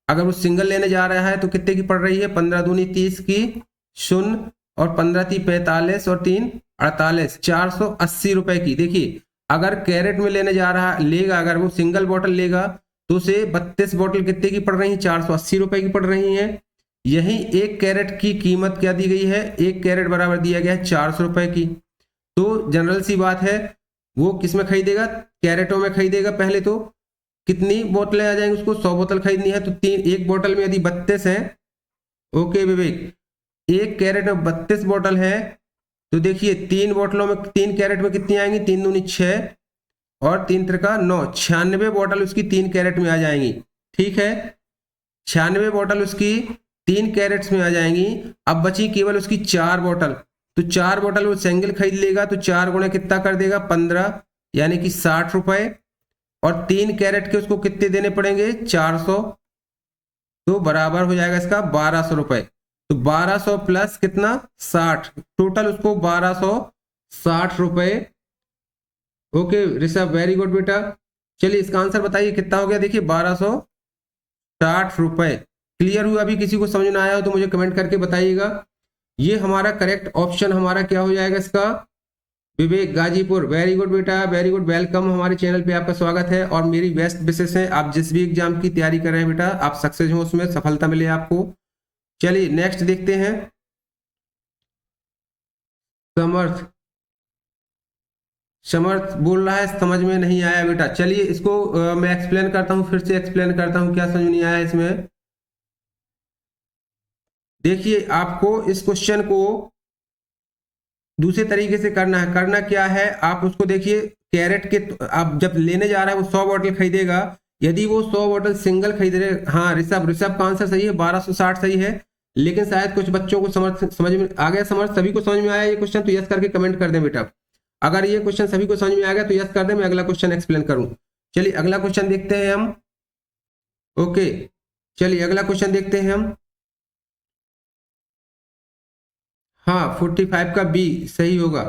अगर वो सिंगल लेने जा रहा है तो कितने की पड़ रही है, 15 दूनी 30 की, शून्य और 15 ती 45 और 3 48, 480 रुपए की। देखिए अगर कैरेट में लेने जा रहा लेगा, अगर वो सिंगल बोतल लेगा तो उसे 32 बोतल कितने की पड़ रही है, 480 रुपए की पड़ रही है। यही एक कैरेट की कीमत क्या दी गई है, एक कैरेट बराबर दिया गया है 400 रुपए की। तो जनरल सी बात है, वो किसमें खरीदेगा, कैरेटों में खरीदेगा। पहले तो कितनी बोतलें आ जाएंगी, उसको 100 बोतल खरीदनी है तो तीन, एक बोतल में यदि 32 है, ओके विवेक, एक कैरेट में 32 बोतल है, तो देखिए तीन बोतलों में, तीन कैरेट में कितनी आएंगी, 3 दूनी 6 और 3 त्रिका 9, 96 बोतल उसकी 3 कैरेट में आ जाएंगी। ठीक है, 96 बोतल उसकी 3 कैरेट्स में आ जाएंगी। अब बची केवल उसकी 4 बोतल, तो 4 बोतल वो सिंगल खरीद लेगा तो 4 गुणे कितना कर देगा, 15, यानी कि 60 रुपए। और 3 कैरेट के उसको कितने देने पड़ेंगे, 400, तो बराबर हो जाएगा इसका 1200 रुपए। तो 1200 प्लस कितना, 60, टोटल उसको 1260 रुपए। ओके ऋषभ, वेरी गुड बेटा। चलिए इसका आंसर बताइए कितना हो गया, देखिए 1260 रुपए। क्लियर हुआ? अभी किसी को समझ में आया हो तो मुझे कमेंट करके बताइएगा। ये हमारा करेक्ट ऑप्शन हमारा क्या हो जाएगा इसका, विवेक गाजीपुर, वेरी गुड बेटा, वेरी गुड, वेलकम, हमारे चैनल पे आपका स्वागत है। और मेरी बेस्ट विशेष है, आप जिस भी एग्जाम की तैयारी कर रहे हैं बेटा, आप सक्सेस हो, उसमें सफलता मिले आपको। चलिए नेक्स्ट देखते हैं। समर्थ, समर्थ बोल रहा है समझ में नहीं आया बेटा। चलिए इसको मैं एक्सप्लेन करता हूं, फिर से एक्सप्लेन करता हूं क्या समझ नहीं आया इसमें। देखिए आपको इस क्वेश्चन को दूसरे तरीके से करना है। करना क्या है, आप उसको देखिए कैरेट के, आप जब लेने जा रहा है वो 100 बोतल खरीदेगा, यदि वो 100 बोतल सिंगल खरीद रहे, हाँ ऋषभ, ऋषभ का आंसर सही है, 1260 सही है। लेकिन शायद कुछ बच्चों को समझ में आ गया, सभी को समझ में आया ये क्वेश्चन, तो यस करके कमेंट कर दें बेटा। अगर ये क्वेश्चन सभी को समझ में आ गया तो यस कर दें, मैं अगला क्वेश्चन एक्सप्लेन करूं। चलिए अगला क्वेश्चन देखते हैं हम। ओके चलिए अगला क्वेश्चन देखते हैं हम। हाँ 45 का बी सही होगा।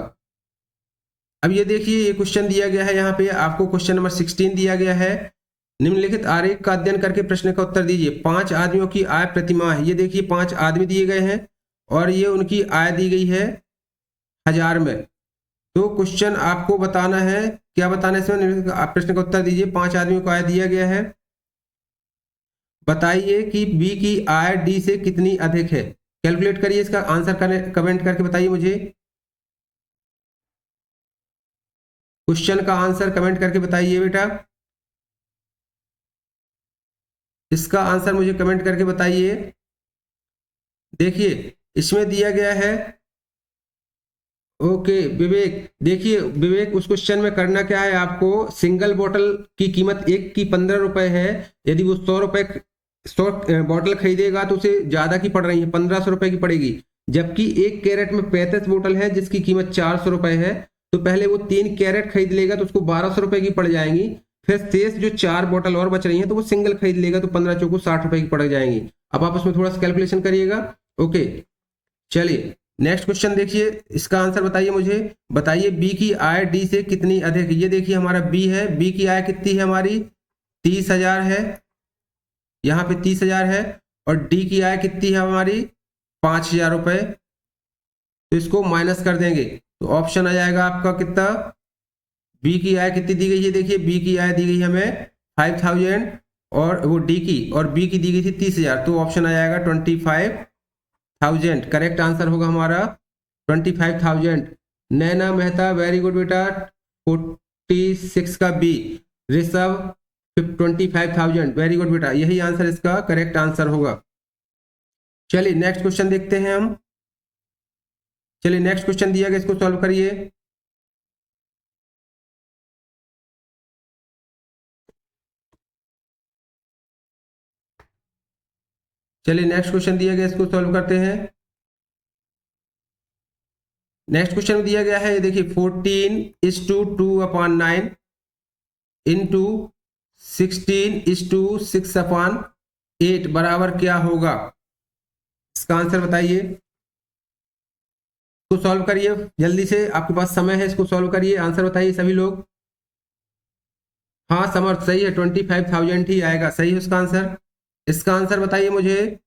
अब ये देखिए ये क्वेश्चन दिया गया है, यहाँ पे आपको क्वेश्चन नंबर 16 दिया गया है। निम्नलिखित आरेख का अध्ययन करके प्रश्न का उत्तर दीजिए। 5 आदमियों की आय प्रतिमाह, ये देखिए 5 आदमी दिए गए हैं और ये उनकी आय दी गई है 1000 में। तो क्वेश्चन आपको बताना है, क्या बताना है इसमें, आप प्रश्न का उत्तर दीजिए। 5 आदमियों को आय दिया गया है, बताइए कि बी की आय डी से कितनी अधिक है। कैलकुलेट करिए, इसका आंसर कमेंट करके बताइए मुझे। क्वेश्चन का आंसर कमेंट करके बताइए बेटा, इसका आंसर मुझे कमेंट करके बताइए। देखिए इसमें दिया गया है, ओके विवेक, देखिए विवेक उस क्वेश्चन में करना क्या है आपको, सिंगल बोतल की कीमत एक की 15 रुपए है, यदि वो 100 रुपए 100 बोतल खरीदेगा तो उसे ज्यादा की पड़ रही है, 1500 रुपए की पड़ेगी। जबकि एक कैरेट में 35 बोतल है जिसकी कीमत 400 रुपए है, तो पहले वो 3 कैरेट खरीद लेगा तो उसको 1200 रुपए की पड़ जाएंगी। फिर शेष जो 4 बोतल और बच रही है तो वो सिंगल खरीद लेगा तो 15 चौको 60 रुपए की पड़ जाएंगी। अब आप उसमें थोड़ा सा कैलकुलेशन करिएगा। ओके चलिए नेक्स्ट क्वेश्चन देखिए, इसका आंसर बताइए मुझे। बताइए बी की आय डी से कितनी अधिक। ये देखिए हमारा बी है, बी की आय कितनी है हमारी, 30,000 है, यहाँ पे 30,000 है। और डी की आय कितनी है हमारी, 5,000 रुपए। तो इसको माइनस कर देंगे तो ऑप्शन आ जाएगा आपका कितना, बी की आय कितनी दी गई है, देखिए बी की आय दी गई हमें 5,000 और वो डी की और बी की दी गई थी 30,000, तो ऑप्शन आ जाएगा 25,000। करेक्ट आंसर होगा हमारा 25,000। नैना मेहता, वेरी गुड बेटा, 46 का बी। ऋषभ 25,000, वेरी गुड बेटा, यही आंसर इसका करेक्ट आंसर होगा। चलिए नेक्स्ट क्वेश्चन देखते हैं हम। चलिए नेक्स्ट क्वेश्चन दिया गया, इसको सॉल्व करिए। चलिए नेक्स्ट क्वेश्चन दिया गया, इसको सॉल्व करते हैं। नेक्स्ट क्वेश्चन में दिया गया है, ये देखिए 14:2/9 इंटू 16:6/8 बराबर क्या होगा। इसका आंसर बताइए, इसको सॉल्व करिए जल्दी से, आपके पास समय है, इसको सॉल्व करिए, आंसर बताइए सभी लोग। हाँ समर्थ सही है, 25,000 ही आएगा, सही है उसका आंसर। इसका आंसर बताइए मुझे।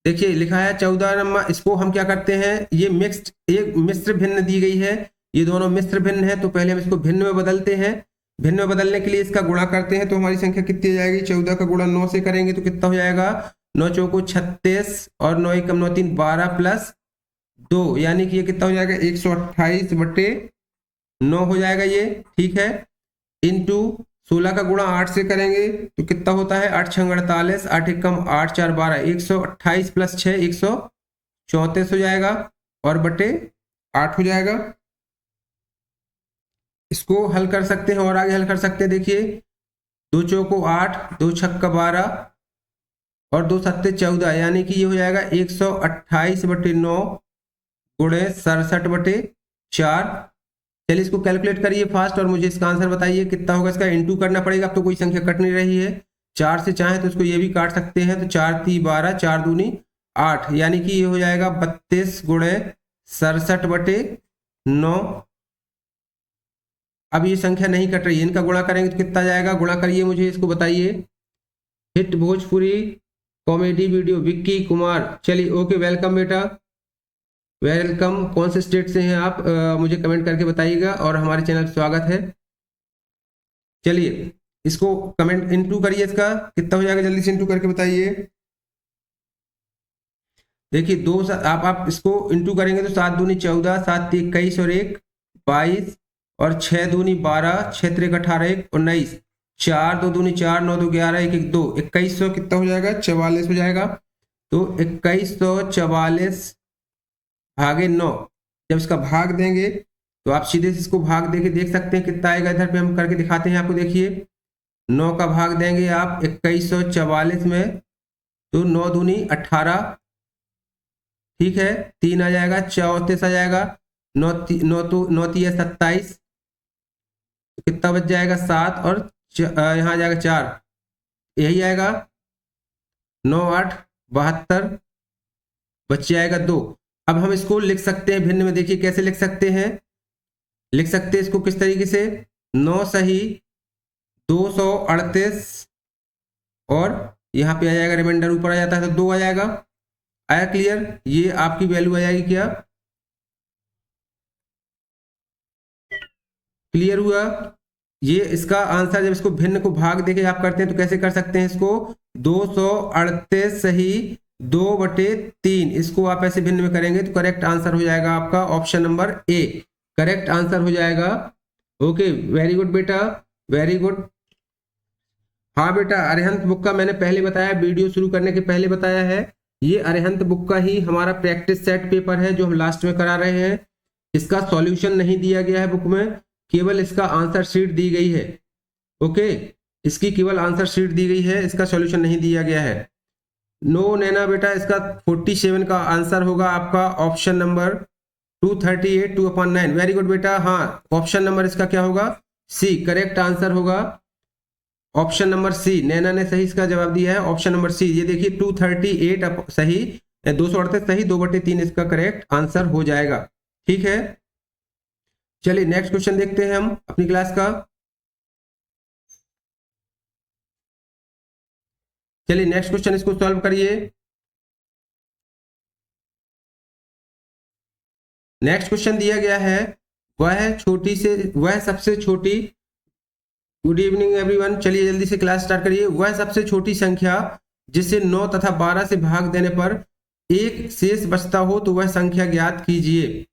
देखिए लिखा है 14 नंबर, इसको हम क्या करते हैं, ये मिक्स्ड, एक मिश्र भिन्न दी गई है, ये दोनों मिश्र भिन्न है, तो पहले हम इसको भिन्न में बदलते हैं। भिन्न में बदलने के लिए इसका गुणा करते हैं, तो हमारी संख्या कितनी हो जाएगी, 14 का गुणा 9 से करेंगे तो कितना हो जाएगा, 9 चौको 36 और 9 एकम 9 3 12 प्लस 2, यानी कि ये कितना हो जाएगा 128/9 हो जाएगा ये, ठीक है। इंटू 16 का गुणा 8 से करेंगे तो कितना होता है, 8 छंग 48, 8 एकम 8 4 12, 128 प्लस 6 134 हो जाएगा और बटे 8 हो जाएगा। इसको हल कर सकते हैं और आगे हल कर सकते हैं। देखिए 2 चौको 8, 2 छक्का 12 और 2 सत्ते 14, यानी कि ये हो जाएगा 128/9 गुणे 67/4। चलिए इसको कैलकुलेट करिए फास्ट और मुझे इसका आंसर बताइए कितना होगा। इसका इंटू करना पड़ेगा, अब तो कोई संख्या कट नहीं रही है, 4 से चाहे तो इसको ये भी काट सकते हैं, तो 4 3 12, 4 दूनी 8, यानी कि ये हो जाएगा 32 गुणे 67/9। अब ये संख्या नहीं कट रही है, इनका गुणा करेंगे तो कितना जाएगा, गुणा करिए मुझे इसको बताइए। Hit Bhojpuri comedy video Vicky Kumar, चलिए ओके, वेलकम बेटा, वेलकम। कौन से स्टेट से हैं आप, मुझे कमेंट करके बताइएगा और हमारे चैनल पर स्वागत है। चलिए इसको कमेंट इंटू करिए, इसका कितना हो जाएगा, जल्दी से इंटू करके बताइए। देखिए दो आप इसको इंटू करेंगे तो 7 दूनी 14, 7 21 और 1 22 और 6 दूनी 12, 6 3 18 1 19, 4 2 दूनी 4, 9 2 11 1 1 2, 2100 कितना हो जाएगा, 44 हो जाएगा। तो 2144 भागे 9, जब इसका भाग देंगे तो आप सीधे से इसको भाग देके देख सकते हैं कितना आएगा। इधर पे हम करके दिखाते हैं आपको, देखिए 9 का भाग देंगे आप 2144 में तो 9 दूनी 18, ठीक है, 3 आ जाएगा, 34 आ जाएगा, 9 9 3 27, कितना बच जाएगा 7 और यहाँ आ जाएगा 4, यही आएगा 9 8 72, बच जाएगा 2। अब हम इसको लिख सकते हैं भिन्न में, देखिए कैसे लिख सकते हैं, लिख सकते हैं इसको किस तरीके से, 9 सही 238 और यहाँ पे आ जाएगा रिमाइंडर, ऊपर आ जाता है तो 2 आ जाएगा। आया क्लियर, ये आपकी वैल्यू आ जाएगी क्या, क्लियर हुआ। ये इसका आंसर, जब इसको भिन्न को भाग देके आप करते हैं तो कैसे कर सकते हैं इसको, 238 सही 2/3, इसको आप ऐसे भिन्न में करेंगे तो करेक्ट आंसर हो जाएगा आपका option number A, correct answer हो जाएगा। ओके वेरी गुड बेटा, वेरी गुड। हाँ बेटा, अरिहंत बुक का मैंने पहले बताया, वीडियो शुरू करने के पहले बताया है, ये अरिहंत बुक का ही हमारा प्रैक्टिस सेट पेपर है जो हम लास्ट में करा रहे हैं। इसका सॉल्यूशन नहीं दिया गया है बुक में, केवल इसका आंसर शीट दी गई है। ओके, इसकी केवल आंसर शीट दी गई है, इसका सॉल्यूशन नहीं दिया गया है। नो नैना बेटा, इसका 47 का आंसर होगा आपका ऑप्शन नंबर 238 2/9। वेरी गुड बेटा, हाँ ऑप्शन नंबर इसका क्या होगा, सी, करेक्ट आंसर होगा ऑप्शन नंबर सी। नैना ने सही इसका जवाब दिया है, ऑप्शन नंबर सी। ये देखिए 238 सही, 238 सही, 2/3 इसका करेक्ट आंसर हो जाएगा, ठीक है। चलिए नेक्स्ट क्वेश्चन देखते हैं हम अपनी क्लास का। चलिए नेक्स्ट क्वेश्चन, इसको सॉल्व करिए। नेक्स्ट क्वेश्चन दिया गया है, वह सबसे छोटी, गुड इवनिंग एवरीवन, चलिए जल्दी से क्लास स्टार्ट करिए। वह सबसे छोटी संख्या जिसे 9 तथा 12 से भाग देने पर एक शेष बचता हो तो वह संख्या ज्ञात कीजिए।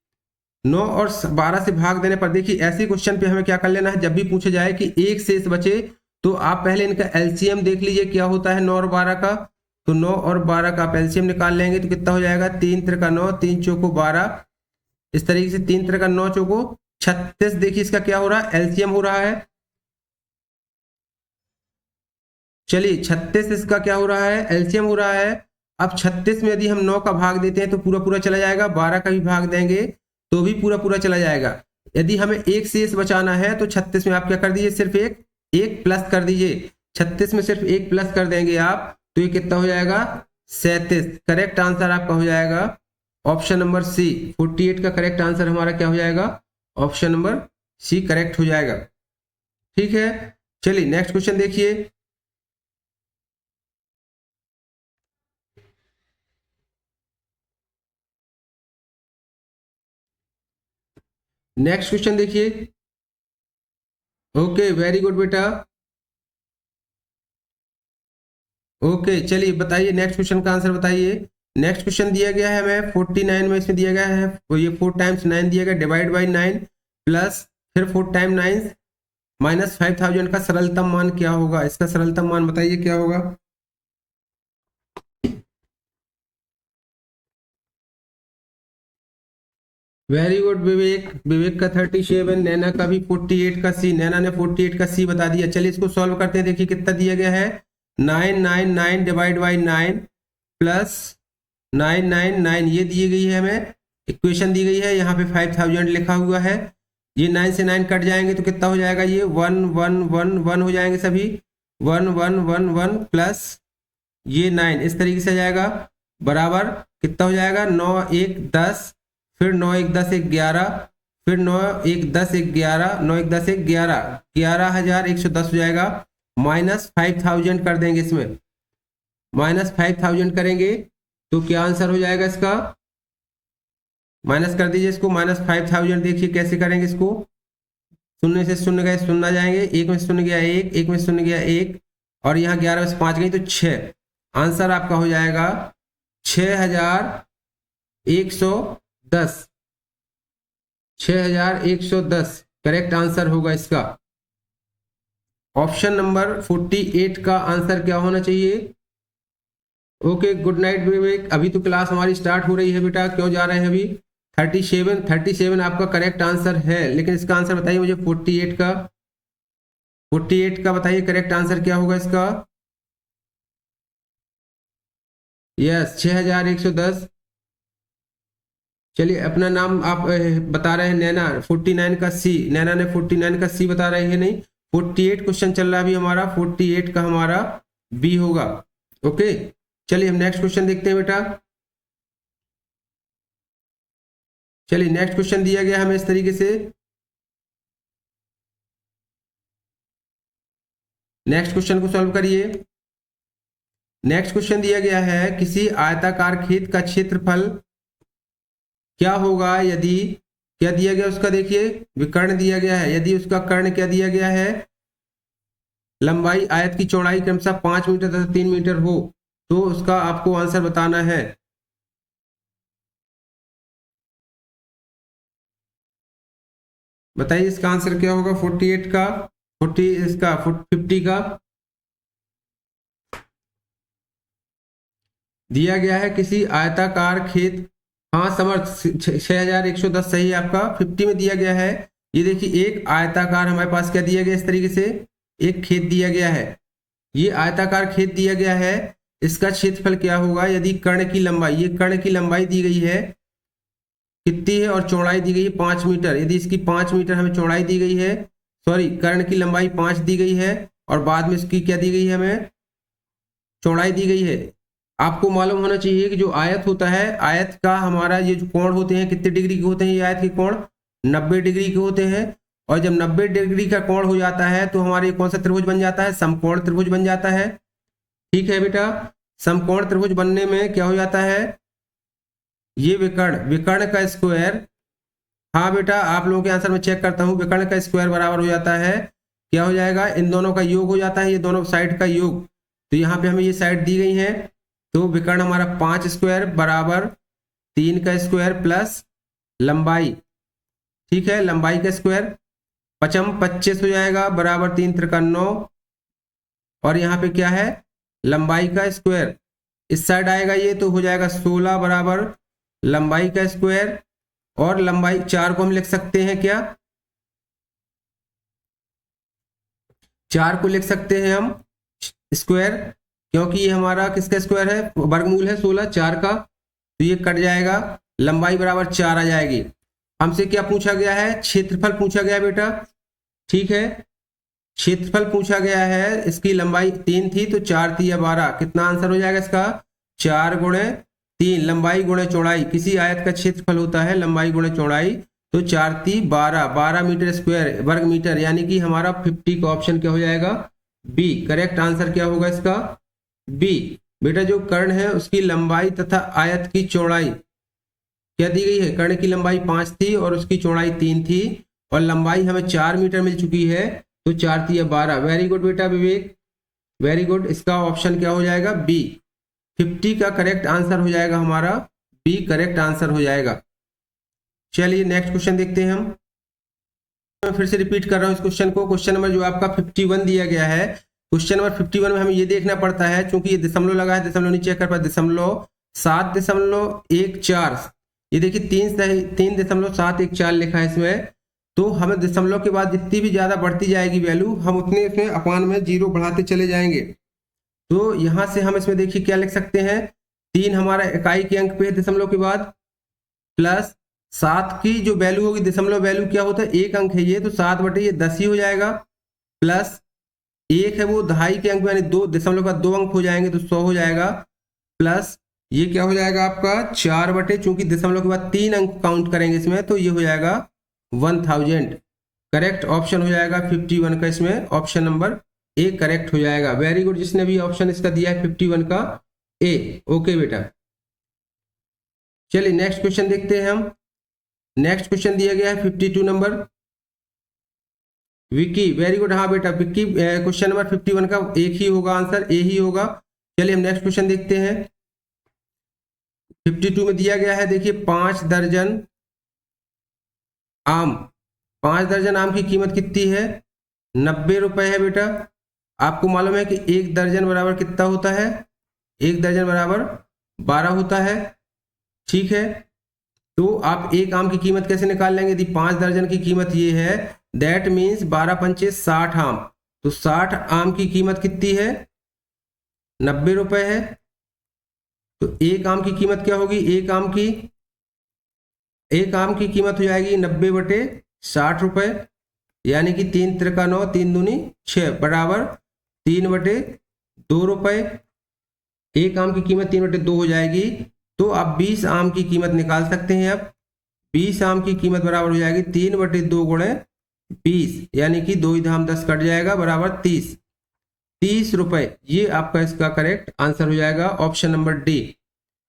9 और 12 से भाग देने पर, देखिए ऐसे क्वेश्चन पे हमें क्या कर लेना है, जब भी पूछे जाए कि एक शेष बचे तो आप पहले इनका एलसीएम देख लीजिए क्या होता है 9 और 12 का। तो 9 और 12 का आप एलसीएम निकाल लेंगे तो कितना हो जाएगा, 3 त्रिका 9, 3 चौको 12, इस तरीके से 3 त्रिका 9 चौको 36। देखिए इसका क्या हो रहा है, एलसीएम हो रहा है। चलिए 36 इसका क्या हो रहा है, एलसीएम हो रहा है। अब 36 में यदि हम 9 का भाग देते हैं तो पूरा पूरा चला जाएगा, 12 का भी भाग देंगे तो भी पूरा पूरा चला जाएगा। यदि हमें एक शेष बचाना है तो 36 में आप क्या कर दीजिए, सिर्फ एक प्लस कर दीजिए, 36 में सिर्फ एक प्लस कर देंगे आप तो ये कितना हो जाएगा, 37। करेक्ट आंसर आपका हो जाएगा ऑप्शन नंबर सी। 48 का करेक्ट आंसर हमारा क्या हो जाएगा, ऑप्शन नंबर सी करेक्ट हो जाएगा, ठीक है। चलिए नेक्स्ट क्वेश्चन देखिए। नेक्स्ट क्वेश्चन देखिए। ओके, वेरी गुड बेटा। ओके, चलिए बताइए नेक्स्ट क्वेश्चन का आंसर बताइए। नेक्स्ट क्वेश्चन दिया गया है हमें 49 में, इसमें दिया गया है तो ये 4 टाइम्स 9 दिया गया, डिवाइड बाई 9 प्लस फिर 4 टाइम 9 माइनस 5000 का सरलतम मान क्या होगा? इसका सरलतम मान बताइए क्या होगा। वेरी गुड विवेक, विवेक का 37, नैना का भी 48 का सी, नैना ने 48 का सी बता दिया। चलिए इसको सॉल्व करते हैं, देखिए कितना दिया गया है। 999 डिवाइड बाई 9 प्लस 999 ये दी गई है हमें, इक्वेशन दी गई है, यहाँ पे 5000 लिखा हुआ है। ये 9 से 9 कट जाएंगे तो कितना हो जाएगा, ये 1 हो जाएंगे सभी, 1 प्लस ये 9 इस तरीके से जाएगा, बराबर कितना हो जाएगा, 9 1 10, फिर 9 1 10 1 11, फिर 9 1 10 1 11, 9 1 10 1 11, 11110 हो जाएगा। माइनस 5000 कर देंगे इसमें, माइनस 5000 करेंगे तो क्या आंसर हो जाएगा इसका, माइनस कर दीजिए इसको, माइनस 5000। देखिए कैसे करेंगे इसको, शून्य से शून्य गए शून्य जाएंगे, एक में शून्य गया एक, एक में शून्य गया एक, और यहाँ 11 में से 5 गई तो 6। आंसर आपका हो जाएगा 6110, 6110 करेक्ट आंसर होगा इसका। ऑप्शन नंबर 48 का आंसर क्या होना चाहिए। ओके, गुड नाइट विवेक। अभी तो क्लास हमारी स्टार्ट हो रही है बेटा, क्यों जा रहे हैं अभी। 37 आपका करेक्ट आंसर है, लेकिन इसका आंसर बताइए मुझे 48 का बताइए करेक्ट आंसर क्या होगा इसका। यस, 6110। चलिए अपना नाम आप बता रहे हैं नैना, 49 का सी, नैना ने 49 का सी बता रहे हैं, नहीं 48 क्वेश्चन चल रहा है अभी हमारा, 48 का हमारा बी होगा। ओके, चलिए हम नेक्स्ट क्वेश्चन देखते हैं बेटा। चलिए नेक्स्ट क्वेश्चन दिया गया हमें इस तरीके से। नेक्स्ट क्वेश्चन को सॉल्व करिए। नेक्स्ट क्वेश्चन दिया गया है, किसी आयताकार खेत का क्षेत्रफल क्या होगा यदि, क्या दिया गया उसका, देखिए विकर्ण दिया गया है, यदि उसका कर्ण क्या दिया गया है, लंबाई आयत की चौड़ाई क्रमशः 5 मीटर तथा 3 मीटर हो, तो उसका आपको आंसर बताना है। बताइए इसका आंसर क्या होगा 48 का, 40 इसका 50 का दिया गया है, किसी आयताकार खेत, हाँ समर्थ 6110 सही है आपका। 50 में दिया गया है, ये देखिए एक आयताकार हमारे पास क्या दिया गया, इस तरीके से एक खेत दिया गया है, ये आयताकार खेत दिया गया है, इसका क्षेत्रफल क्या होगा यदि कर्ण की लंबाई, ये कर्ण की लंबाई दी गई है कितनी है और चौड़ाई दी गई है 5 मीटर, यदि इसकी 5 मीटर हमें चौड़ाई दी गई है, सॉरी कर्ण की लंबाई 5 दी गई है और बाद में इसकी क्या दी गई है, हमें चौड़ाई दी गई है। आपको मालूम होना चाहिए कि जो आयत होता है, आयत का हमारा ये जो कोण होते हैं कितने डिग्री के होते हैं, ये आयत के कोण 90 डिग्री के होते हैं, और जब 90 डिग्री का कोण हो जाता है तो हमारे कौन सा त्रिभुज बन जाता है, समकोण त्रिभुज बन जाता है। ठीक है बेटा, समकोण त्रिभुज बनने में क्या हो जाता है, ये विकर्ण, विकर्ण का स्क्वायर, हाँ बेटा आप लोगों के आंसर में चेक करता हूं, विकर्ण का स्क्वायर बराबर हो जाता है, क्या हो जाएगा, इन दोनों का योग हो जाता है, ये दोनों साइड का योग, तो यहाँ पे हमें ये साइड दी गई है, तो विकर्ण हमारा 5 स्क्वायर बराबर 3 का स्क्वायर प्लस लंबाई, ठीक है लंबाई का स्क्वायर 25 हो जाएगा, बराबर 3 त्रिका 9, और यहाँ पे क्या है लंबाई का स्क्वायर, इस साइड आएगा ये तो हो जाएगा 16 बराबर लंबाई का स्क्वायर, और लंबाई 4 को हम लिख सकते हैं क्या, 4 को लिख सकते हैं हम स्क्वायर, क्योंकि ये हमारा किसका स्क्वायर है, वर्गमूल है 16 4 का, तो ये कट जाएगा, लंबाई बराबर 4 आ जाएगी। हमसे क्या पूछा गया है, क्षेत्रफल पूछा गया बेटा, ठीक है क्षेत्रफल पूछा गया है, इसकी लंबाई 3 थी तो 4 थी या 12, कितना आंसर हो जाएगा इसका, 4 गुणे 3, लंबाई गुणे चौड़ाई, किसी आयत का क्षेत्रफल होता है लंबाई गुणे चौड़ाई, तो 4 थी 12, 12 मीटर स्क्वायर वर्ग मीटर, यानी कि हमारा 50 का ऑप्शन क्या हो जाएगा, बी करेक्ट आंसर क्या होगा इसका, बी। बेटा जो कर्ण है उसकी लंबाई तथा आयत की चौड़ाई, क्या दी गई है, कर्ण की लंबाई 5 थी और उसकी चौड़ाई 3 थी और लंबाई हमें 4 मीटर मिल चुकी है, तो 4 3 12। वेरी गुड बेटा विवेक, वेरी गुड। इसका ऑप्शन क्या हो जाएगा, बी। 50 का करेक्ट आंसर हो जाएगा हमारा बी, करेक्ट आंसर हो जाएगा। चलिए नेक्स्ट क्वेश्चन देखते हैं हम। मैं फिर से रिपीट कर रहा हूँ इस क्वेश्चन को। क्वेश्चन नंबर जो आपका 51 दिया गया है, क्वेश्चन नंबर 51 में हमें ये देखना पड़ता है, चूंकि ये दशमलव लगा है, दशमलव नहीं चेक कर पाए, दशमलव 7.14, ये देखिए 3.714 लिखा है इसमें। तो हमें दशमलव के बाद जितनी भी ज्यादा बढ़ती जाएगी वैल्यू, हम उतने इसमें अपान में जीरो बढ़ाते चले जाएंगे। तो यहां से हम इसमें देखिए क्या लिख सकते हैं, 3 हमारा इकाई के अंक पे दशमलव के बाद, प्लस 7 की जो वैल्यू होगी, दशमलव वैल्यू क्या होता है, 1 अंक है ये, तो 7 बटे ये 10 ही हो जाएगा, प्लस 1 है वो दहाई के अंक, यानी 2 दशमलव के बाद 2 अंक हो जाएंगे तो 100 हो जाएगा, प्लस ये क्या हो जाएगा आपका 4 बटे, चूंकि दशमलव के बाद 3 अंक काउंट करेंगे इसमें, तो ये हो जाएगा 1000। करेक्ट ऑप्शन हो जाएगा 51 का, इसमें ऑप्शन नंबर ए करेक्ट हो जाएगा। वेरी गुड, जिसने भी ऑप्शन इसका दिया है 51 का ए। ओके बेटा, चलिए नेक्स्ट क्वेश्चन देखते हैं हम। नेक्स्ट क्वेश्चन दिया गया है 52 नंबर। विकी, वेरी गुड, हाँ बेटा विकी, क्वेश्चन नंबर 51 का एक ही होगा आंसर, ए ही होगा। चलिए हम नेक्स्ट क्वेश्चन देखते हैं। 52 में दिया गया है, देखिए 5 दर्जन आम, 5 दर्जन आम की कीमत कितनी है, 90 रुपए है बेटा। आपको मालूम है कि 1 दर्जन बराबर कितना होता है, 1 दर्जन बराबर 12 होता है, ठीक है। तो आप एक आम की कीमत कैसे निकाल लेंगे, यदि 5 दर्जन की कीमत ये है, दैट मीन्स 12 पंचे 60 आम, तो 60 आम की कीमत कितनी है, 90 रुपए है। तो एक आम की कीमत क्या होगी, एक आम की कीमत हो जाएगी 90 बटे 60 रुपए, यानी कि 3 त्रिका 9, 3 दूनी 6 बराबर 3 बटे 2 रुपए। एक आम की कीमत 3 बटे 2 हो जाएगी, तो आप 20 आम की कीमत निकाल सकते हैं। अब 20 आम की कीमत बराबर हो जाएगी 3 बटे 2 गुणे 20, यानी कि 2 धाम 10 कट जाएगा, बराबर 30 रुपए। ये आपका इसका करेक्ट आंसर हो जाएगा, ऑप्शन नंबर डी।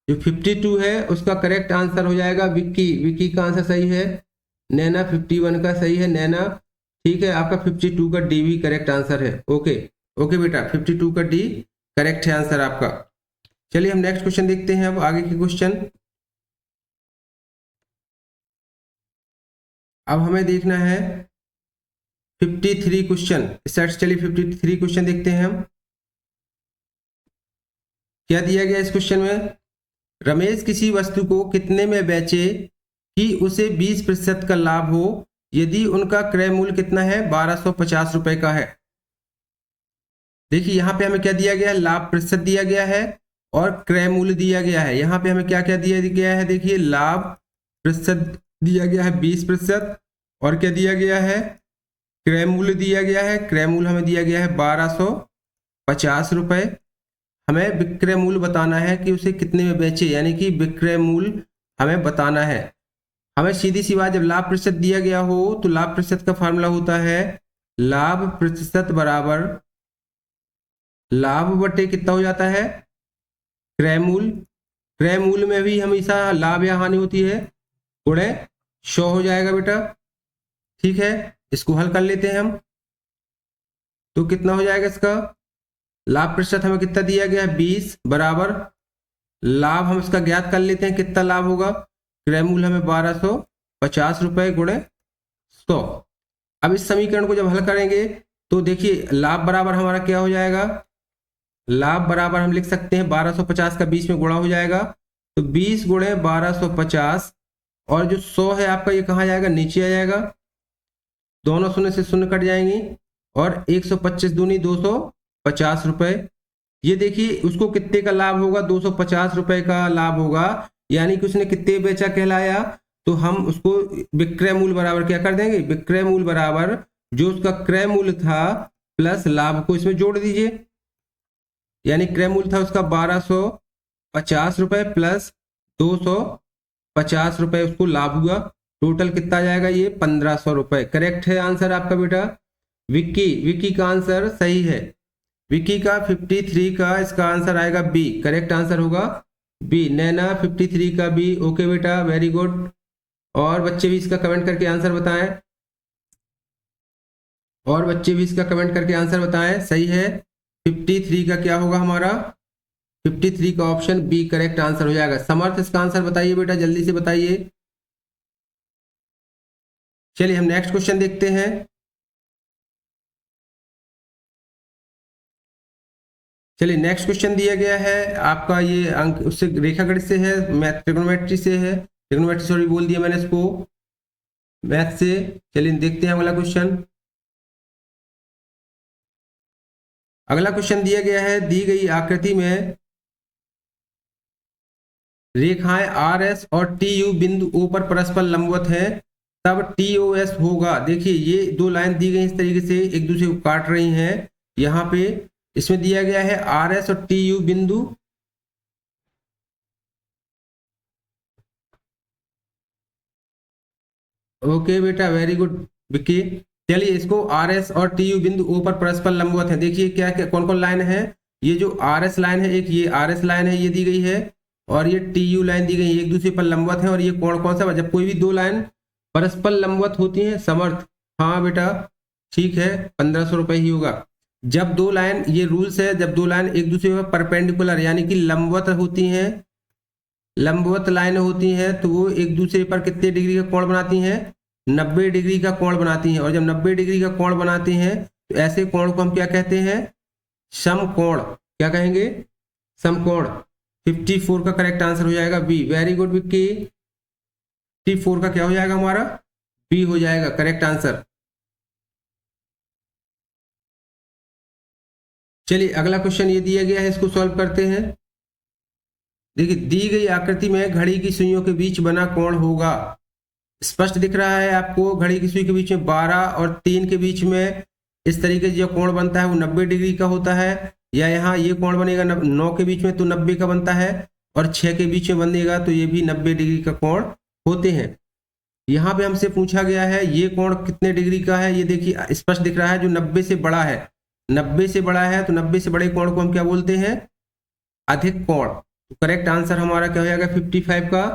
जो 52 है उसका करेक्ट आंसर हो जाएगा विक्की का आंसर सही है, नैना 51 का सही है, नैना ठीक है। आपका 52 का डी भी करेक्ट आंसर है। ओके ओके बेटा, 52 का डी करेक्ट है आंसर आपका। चलिए हम नेक्स्ट क्वेश्चन देखते हैं अब आगे के क्वेश्चन। अब हमें देखना है 53 क्वेश्चन सेट। चलिए 53 क्वेश्चन देखते हैं हम। क्या दिया गया इस क्वेश्चन में, रमेश किसी वस्तु को कितने में बेचे कि उसे 20% का लाभ हो, यदि उनका क्रय मूल्य कितना है, 1250 रुपए का है। देखिए यहाँ पे हमें क्या दिया गया है, लाभ प्रतिशत दिया गया है और क्रय मूल्य दिया गया है। यहाँ पे हमें क्या क्या दिया गया है, देखिए लाभ प्रतिशत दिया गया है 20%, और क्या दिया गया है, क्रय मूल्य दिया गया है। क्रय मूल्य हमें दिया गया है 1250 रुपए। हमें विक्रय मूल्य बताना है कि उसे कितने में बेचे, यानी कि विक्रय मूल्य हमें बताना है। हमें सीधी सी बात, जब लाभ प्रतिशत दिया गया हो तो लाभ प्रतिशत का फार्मूला होता है लाभ प्रतिशत बराबर लाभ बटे कितना हो जाता है, क्रय मूल्य। क्रय मूल्य में भी हमेशा लाभ या हानि होती है, गुणे 100 हो जाएगा बेटा, ठीक है। इसको हल कर लेते हैं हम, तो कितना हो जाएगा इसका, लाभ प्रतिशत हमें कितना दिया गया है 20 बराबर लाभ, हम इसका ज्ञात कर लेते हैं कितना लाभ होगा, क्रय मूल्य हमें 1250 रुपए गुणे 100। अब इस समीकरण को जब हल करेंगे तो देखिए लाभ बराबर हमारा क्या हो जाएगा, लाभ बराबर हम लिख सकते हैं 1250 का 20 में गुणा हो जाएगा, तो 20 गुणे 1250, और जो 100 है आपका ये कहाँ जाएगा, नीचे आ जाएगा, दोनों शून्य से शून्य कट जाएंगी, और 125 दूनी 250 रुपए। ये देखिए उसको कितने का लाभ होगा, 250 रुपए का लाभ होगा, यानी कि उसने कितने बेचा कहलाया। तो हम उसको विक्रय मूल्य बराबर क्या कर देंगे, विक्रय मूल्य बराबर जो उसका क्रय मूल्य था प्लस लाभ को इसमें जोड़ दीजिए, यानी क्रय मूल्य था उसका 1250 रुपए प्लस 250 रुपए उसको लाभ हुआ, टोटल कितना जाएगा, ये 1500 रुपए। करेक्ट है आंसर आपका बेटा, विक्की का आंसर सही है। विक्की का 53 का इसका आंसर आएगा बी, करेक्ट आंसर होगा बी। नैना 53 का बी। ओके बेटा, वेरी गुड। और बच्चे भी इसका कमेंट करके आंसर बताएं। और बच्चे भी इसका कमेंट करके आंसर बताएं। सही है, 53 का क्या होगा हमारा? 53 का ऑप्शन बी करेक्ट आंसर हो जाएगा। समर्थ इसका आंसर बताइए बेटा, जल्दी से बताइए। चलिए हम नेक्स्ट क्वेश्चन देखते हैं। चलिए नेक्स्ट क्वेश्चन दिया गया है आपका, ये अंक उससे रेखागणित से है, मैथ ट्रिग्नोमेट्री से है, ट्रिग्नोमेट्री सॉरी बोल दिया मैंने इसको, मैथ से। चलिए देखते हैं अगला क्वेश्चन। अगला क्वेश्चन दिया गया है, दी गई आकृति में रेखाएं आर एस और टी यू बिंदु ओ पर परस्पर लंबवत हैं, तब टी ओ एस होगा। देखिए ये दो लाइन दी गई इस तरीके से एक दूसरे को काट रही हैं। यहाँ पे इसमें दिया गया है आर एस और टी यू बिंदु। ओके बेटा, वेरी गुड विक्की। चलिए इसको आर एस और टी यू बिंदु ओ पर परस्पर लंबवत है। देखिए क्या क्या कौन कौन लाइन है। ये जो आर एस लाइन है, एक ये आर एस लाइन है, ये दी गई है, और ये टी यू लाइन दी गई है, एक दूसरे पर लंबवत है। और ये कौन कौन सा, जब कोई भी दो लाइन परस्पर लंबवत होती है समर्थ, हाँ बेटा ठीक है, 1500 रुपये ही होगा। जब दो लाइन, ये रूल्स है, जब दो लाइन एक दूसरे पर परपेंडिकुलर यानी कि लंबवत होती हैं, लंबवत लाइन होती हैं, तो वो एक दूसरे पर कितने डिग्री का कोण बनाती हैं? 90 डिग्री का कोण बनाती हैं। और जब 90 डिग्री का कोण बनाती हैं तो ऐसे कोण को हम क्या कहते हैं? समकोण। क्या कहेंगे? समकोण। 54 का करेक्ट आंसर हो जाएगा बी। वेरी गुड विक्की, 54 का क्या हो जाएगा हमारा? बी हो जाएगा करेक्ट आंसर। चलिए अगला क्वेश्चन ये दिया गया है, इसको सॉल्व करते हैं। देखिए दी गई आकृति में घड़ी की सुइयों के बीच बना कोण होगा। स्पष्ट दिख रहा है आपको, घड़ी की सुई के बीच में 12 और 3 के बीच में इस तरीके से जो कोण बनता है वो 90 डिग्री का होता है। या यहाँ ये कोण बनेगा 9 के बीच में तो 90 का बनता है, और 6 के बीच में बनेगा तो ये भी 90 डिग्री का कोण होते हैं। यहाँ पे हमसे पूछा गया है ये कोण कितने डिग्री का है। ये देखिए स्पष्ट दिख रहा है, जो 90 से बड़ा है, 90 से बड़ा है, तो 90 से बड़े कोण को हम क्या बोलते हैं? अधिक कोण। तो करेक्ट आंसर हमारा क्या हो जाएगा? 55 का।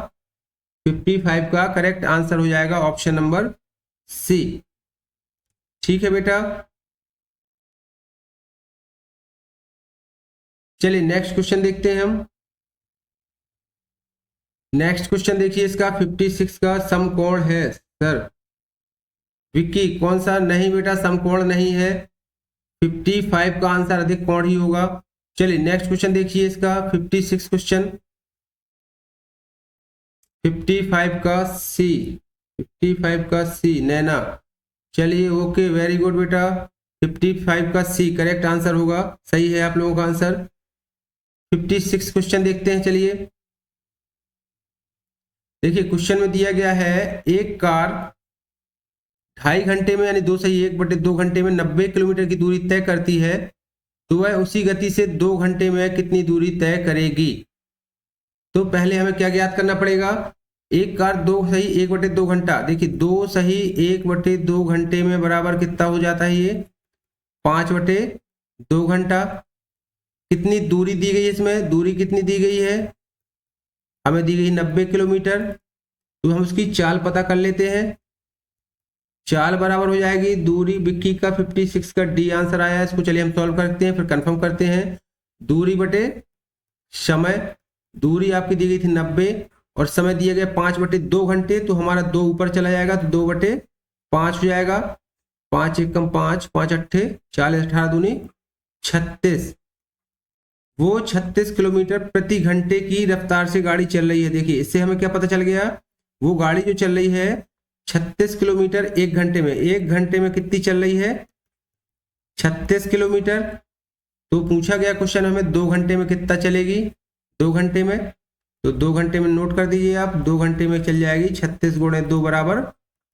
55 का करेक्ट आंसर हो जाएगा ऑप्शन नंबर सी। ठीक है बेटा। चलिए नेक्स्ट क्वेश्चन देखते हैं हम। नेक्स्ट क्वेश्चन देखिए इसका 56 का समकोण है सर। विक्की कौन सा? नहीं बेटा समकोण नहीं है, 55 का आंसर अधिक कोण ही होगा। चलिए नेक्स्ट क्वेश्चन देखिए इसका 56 क्वेश्चन, 55 का सी, 55 का सी नैना। चलिए ओके वेरी गुड बेटा, 55 का सी करेक्ट आंसर होगा। सही है आप लोगों का आंसर। 56 क्वेश्चन देखते हैं। चलिए देखिए क्वेश्चन में दिया गया है एक कार 2.5 घंटे में यानी 2/1/2 घंटे में 90 किलोमीटर की दूरी तय करती है, तो वह उसी गति से 2 घंटे में कितनी दूरी तय करेगी? तो पहले हमें क्या ज्ञात करना पड़ेगा? एक कार 2/1/2 घंटा। देखिए 2/1/2 घंटे में बराबर कितना हो जाता है? ये 5/2 घंटा। कितनी दूरी दी गई है इसमें? दूरी कितनी दी गई है? हमें दी गई 90 किलोमीटर। तो हम उसकी चाल पता कर लेते हैं। चाल बराबर हो जाएगी दूरी, विक्की का 56 का डी आंसर आया है। इसको चलिए हम सॉल्व करते हैं, फिर कंफर्म करते हैं। दूरी बटे समय, दूरी आपकी दी गई थी 90 और समय दिया गया 5/2 घंटे, तो हमारा 2 ऊपर चला जाएगा तो 2/5 हो जाएगा। 5 एकम 5, 5 अट्ठे 40, 18 दूनी 36। वो 36 किलोमीटर प्रति घंटे की रफ्तार से गाड़ी चल रही है। देखिए इससे हमें क्या पता चल गया? वो गाड़ी जो चल रही है 36 किलोमीटर 1 घंटे में, 1 घंटे में कितनी चल रही है? 36 किलोमीटर। तो पूछा गया क्वेश्चन हमें 2 घंटे में कितना चलेगी? 2 घंटे में, तो 2 घंटे में नोट कर दीजिए आप, 2 घंटे में चल जाएगी 36 × 2 बराबर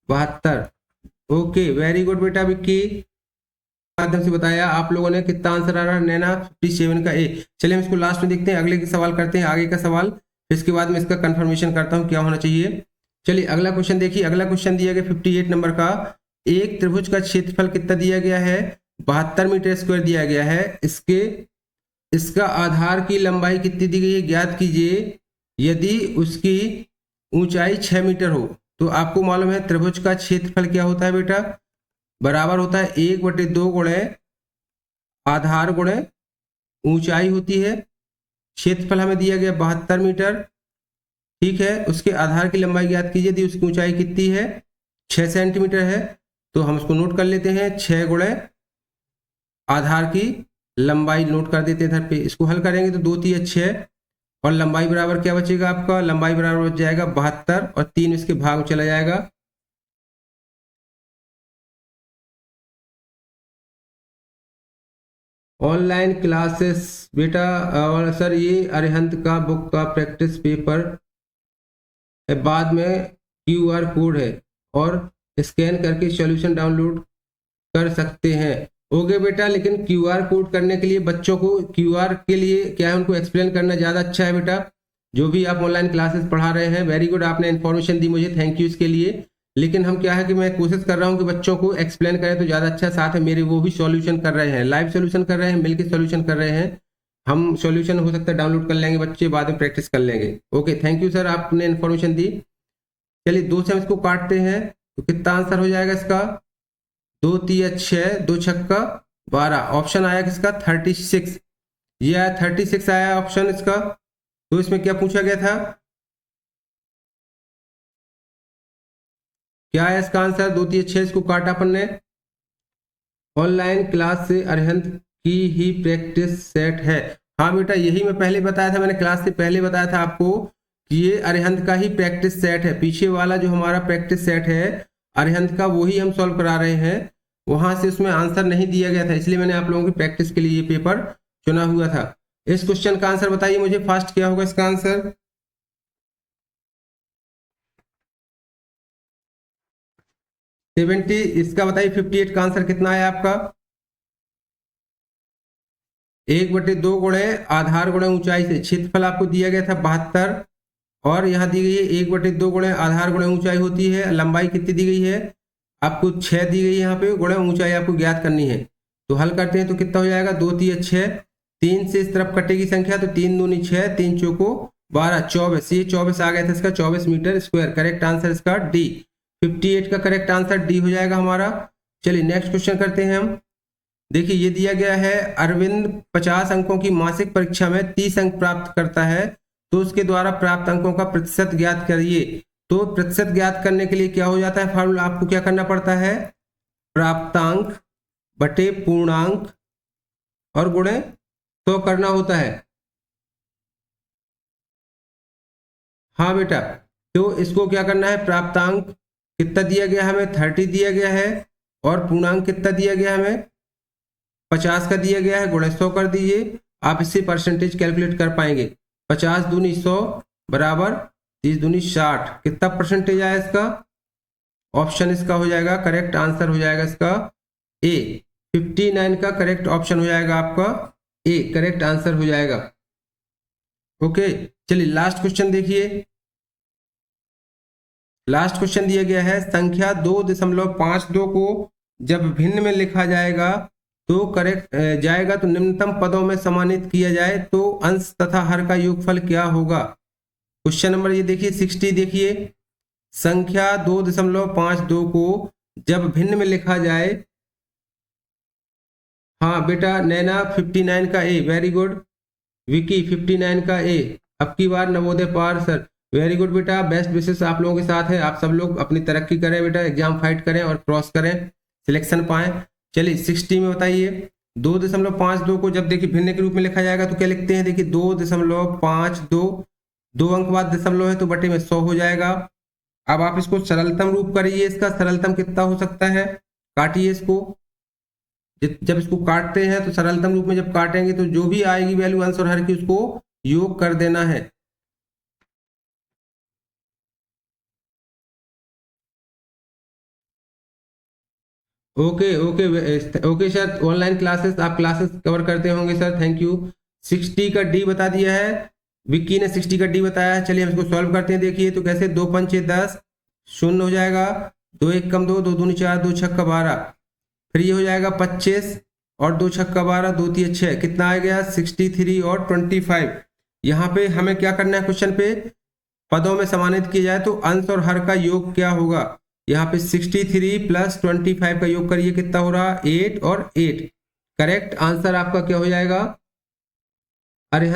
72। ओके वेरी गुड बेटा विक्की, माध्यम से बताया आप लोगों ने। कितना आंसर आ रहा है? नैना 57 का ए। चलिए हम इसको लास्ट में देखते हैं, अगले के सवाल करते हैं, आगे का सवाल, इसके बाद में इसका कंफर्मेशन करता हूं क्या होना चाहिए। चलिए अगला क्वेश्चन देखिए। अगला क्वेश्चन दिया गया 58 नंबर का, एक त्रिभुज का क्षेत्रफल कितना दिया गया है? 72 मीटर स्क्वायर दिया गया है। इसका आधार की लंबाई कितनी दी गई है? ज्ञात कीजिए यदि उसकी ऊंचाई 6 मीटर हो तो आपको मालूम है त्रिभुज का क्षेत्रफल क्या होता है बेटा, बराबर होता है 1/2 गुणे आधार गुणे ऊंचाई होती है। क्षेत्रफल हमें दिया गया 72 मीटर, ठीक है। उसके आधार की लंबाई ज्ञात कीजिए, यदि उसकी ऊंचाई कितनी है 6 सेंटीमीटर है, तो हम उसको नोट कर लेते हैं 6 गुणे आधार की लंबाई नोट कर देते हैं इधर पे। इसको हल करेंगे तो 2 3 6 और लंबाई बराबर क्या बचेगा आपका, लंबाई बराबर बच जाएगा 72 और 3 इसके भाग चला जाएगा। ऑनलाइन क्लासेस बेटा, और सर ये अरिहंत का बुक का प्रैक्टिस पेपर है, बाद में QR कोड है और स्कैन करके सॉल्यूशन डाउनलोड कर सकते हैं। ओके बेटा, लेकिन QR कोड करने के लिए बच्चों को QR के लिए क्या है, उनको एक्सप्लेन करना ज़्यादा अच्छा है बेटा। जो भी आप ऑनलाइन क्लासेस पढ़ा रहे हैं, वेरी गुड, आपने इन्फॉर्मेशन दी मुझे, थैंक यू इसके लिए। लेकिन हम क्या है कि मैं कोशिश कर रहा हूँ कि बच्चों को एक्सप्लेन करें तो ज़्यादा अच्छा, साथ है मेरे वो भी सॉल्यूशन कर रहे हैं, लाइव सॉल्यूशन कर रहे हैं, मिलकर सॉल्यूशन कर रहे हैं। हम सॉल्यूशन हो सकता है डाउनलोड कर लेंगे, बच्चे बाद में प्रैक्टिस कर लेंगे। ओके, थैंक यू सर, आपने इन्फॉर्मेशन दी। चलिए 2 से हम इसको काटते हैं तो कितना आंसर हो जाएगा इसका, 2 3 6 2 छक्का 12। ऑप्शन आया किसका 36, ये आया 36 आया ऑप्शन इसका। तो इसमें क्या पूछा गया था, क्या है इसका आंसर, 2 3 6 इसको काटा अपन ने। ऑनलाइन क्लास से अरिहंत की ही प्रैक्टिस सेट है। हाँ बेटा, यही मैं पहले बताया था, मैंने क्लास से पहले बताया था आपको कि ये अरिहंत का ही प्रैक्टिस सेट है। पीछे वाला जो हमारा प्रैक्टिस सेट है अरिहंत का, वही हम सॉल्व करा रहे हैं। वहां से उसमें आंसर नहीं दिया गया था, इसलिए मैंने आप लोगों की प्रैक्टिस के लिए ये पेपर चुना हुआ था। इस क्वेश्चन का आंसर बताइए मुझे फर्स्ट, क्या होगा इसका आंसर। 70, इसका बताइए 58 का आंसर कितना है आपका, 1/2 गुणे आधार गुणे ऊंचाई से। क्षेत्रफल आपको दिया गया था 72 और यहाँ दी गई है 1/2 गुणे आधार गुणे ऊंचाई होती है। लंबाई कितनी दी गई है आपको, 6 दी गई है यहाँ पे, गुणे ऊंचाई आपको ज्ञात करनी है। तो हल करते हैं तो कितना हो जाएगा, 2 3 6, 3 से इस तरफ कटेगी संख्या तो 3 दूनी 6, 3 चौको 12, 24, ये 24 आ गया था इसका, 24 मीटर स्क्वायर। करेक्ट आंसर इसका डी, 58 का करेक्ट आंसर डी हो जाएगा हमारा। चलिए नेक्स्ट क्वेश्चन करते हैं हम। देखिए ये दिया गया है, अरविंद 50 अंकों की मासिक परीक्षा में 30 अंक प्राप्त करता है, तो उसके द्वारा प्राप्त अंकों का प्रतिशत ज्ञात करिए। तो प्रतिशत ज्ञात करने के लिए क्या हो जाता है, फार्मूला आपको क्या करना पड़ता है, प्राप्तांक बटे पूर्णांक और गुणे तो करना होता है। हाँ बेटा, तो इसको क्या करना है, प्राप्तांक कितना दिया गया हमें 30 दिया गया है और पूर्णांक कितना दिया गया हमें 50 का दिया गया है, गुणे 100 कर दीजिए। आप इससे परसेंटेज कैलकुलेट कर पाएंगे। 50 दूनी 100 बराबर 30 दूनी 60, कितना परसेंटेज आया इसका, ऑप्शन इसका हो जाएगा, करेक्ट आंसर हो जाएगा इसका ए। 59 का करेक्ट ऑप्शन हो जाएगा आपका ए, करेक्ट आंसर हो जाएगा। ओके, चलिए लास्ट क्वेश्चन देखिए। लास्ट क्वेश्चन दिया गया है, संख्या 2.52 को जब भिन्न में लिखा जाएगा तो करेक्ट जाएगा तो निम्नतम पदों में सम्मानित किया जाए तो अंश तथा हर का योगफल क्या होगा। क्वेश्चन नंबर ये देखिए 60, देखिए संख्या 2.52 को जब भिन्न में लिखा जाए। हाँ बेटा, नैना 59 का ए, वेरी गुड। विकी 59 का ए, अब की बार नवोदय पार सर, वेरी गुड बेटा, बेस्ट विशेष आप लोगों के साथ है। आप सब लोग अपनी तरक्की करें बेटा, एग्जाम फाइट करें और क्रॉस करें, सिलेक्शन पाएं। चलिए 60 में बताइए, 2.52 को जब देखिए भिन्न के रूप में लिखा जाएगा तो क्या लिखते हैं, देखिए 2.52, 2 अंक बाद दशमलव है तो बटे में 100 हो जाएगा। अब आप इसको सरलतम रूप करिए, इसका सरलतम कितना हो सकता है, काटिए इसको। जब इसको काटते हैं तो सरलतम रूप में जब काटेंगे तो जो भी आएगी वैल्यू अंश और हर की उसको योग कर देना है। Okay okay okay sir, online classes आप क्लासेस कवर करते होंगे सर, थैंक यू। 60 का डी बता दिया है, विक्की ने 60 का डी बताया है। चलिए हम इसको सॉल्व करते हैं, देखिए तो कैसे, 2 पंचे 10, शून्य हो जाएगा, 2 1 कम 2, 2 दूनी 4, 2 छक्का 12, फिर ये हो जाएगा 25 और 2 छक्का 12, 2 3 6, कितना आ गया 63 और 25। यहाँ पे हमें क्या करना है, क्वेश्चन पे पदों में समानित किया जाए तो अंश और हर का योग क्या होगा। यहाँ पे 63 प्लस 25 का योग करिए, कितना हो रहा, 8 और 8। करेक्ट आंसर आपका क्या हो जाएगा, अरिहंत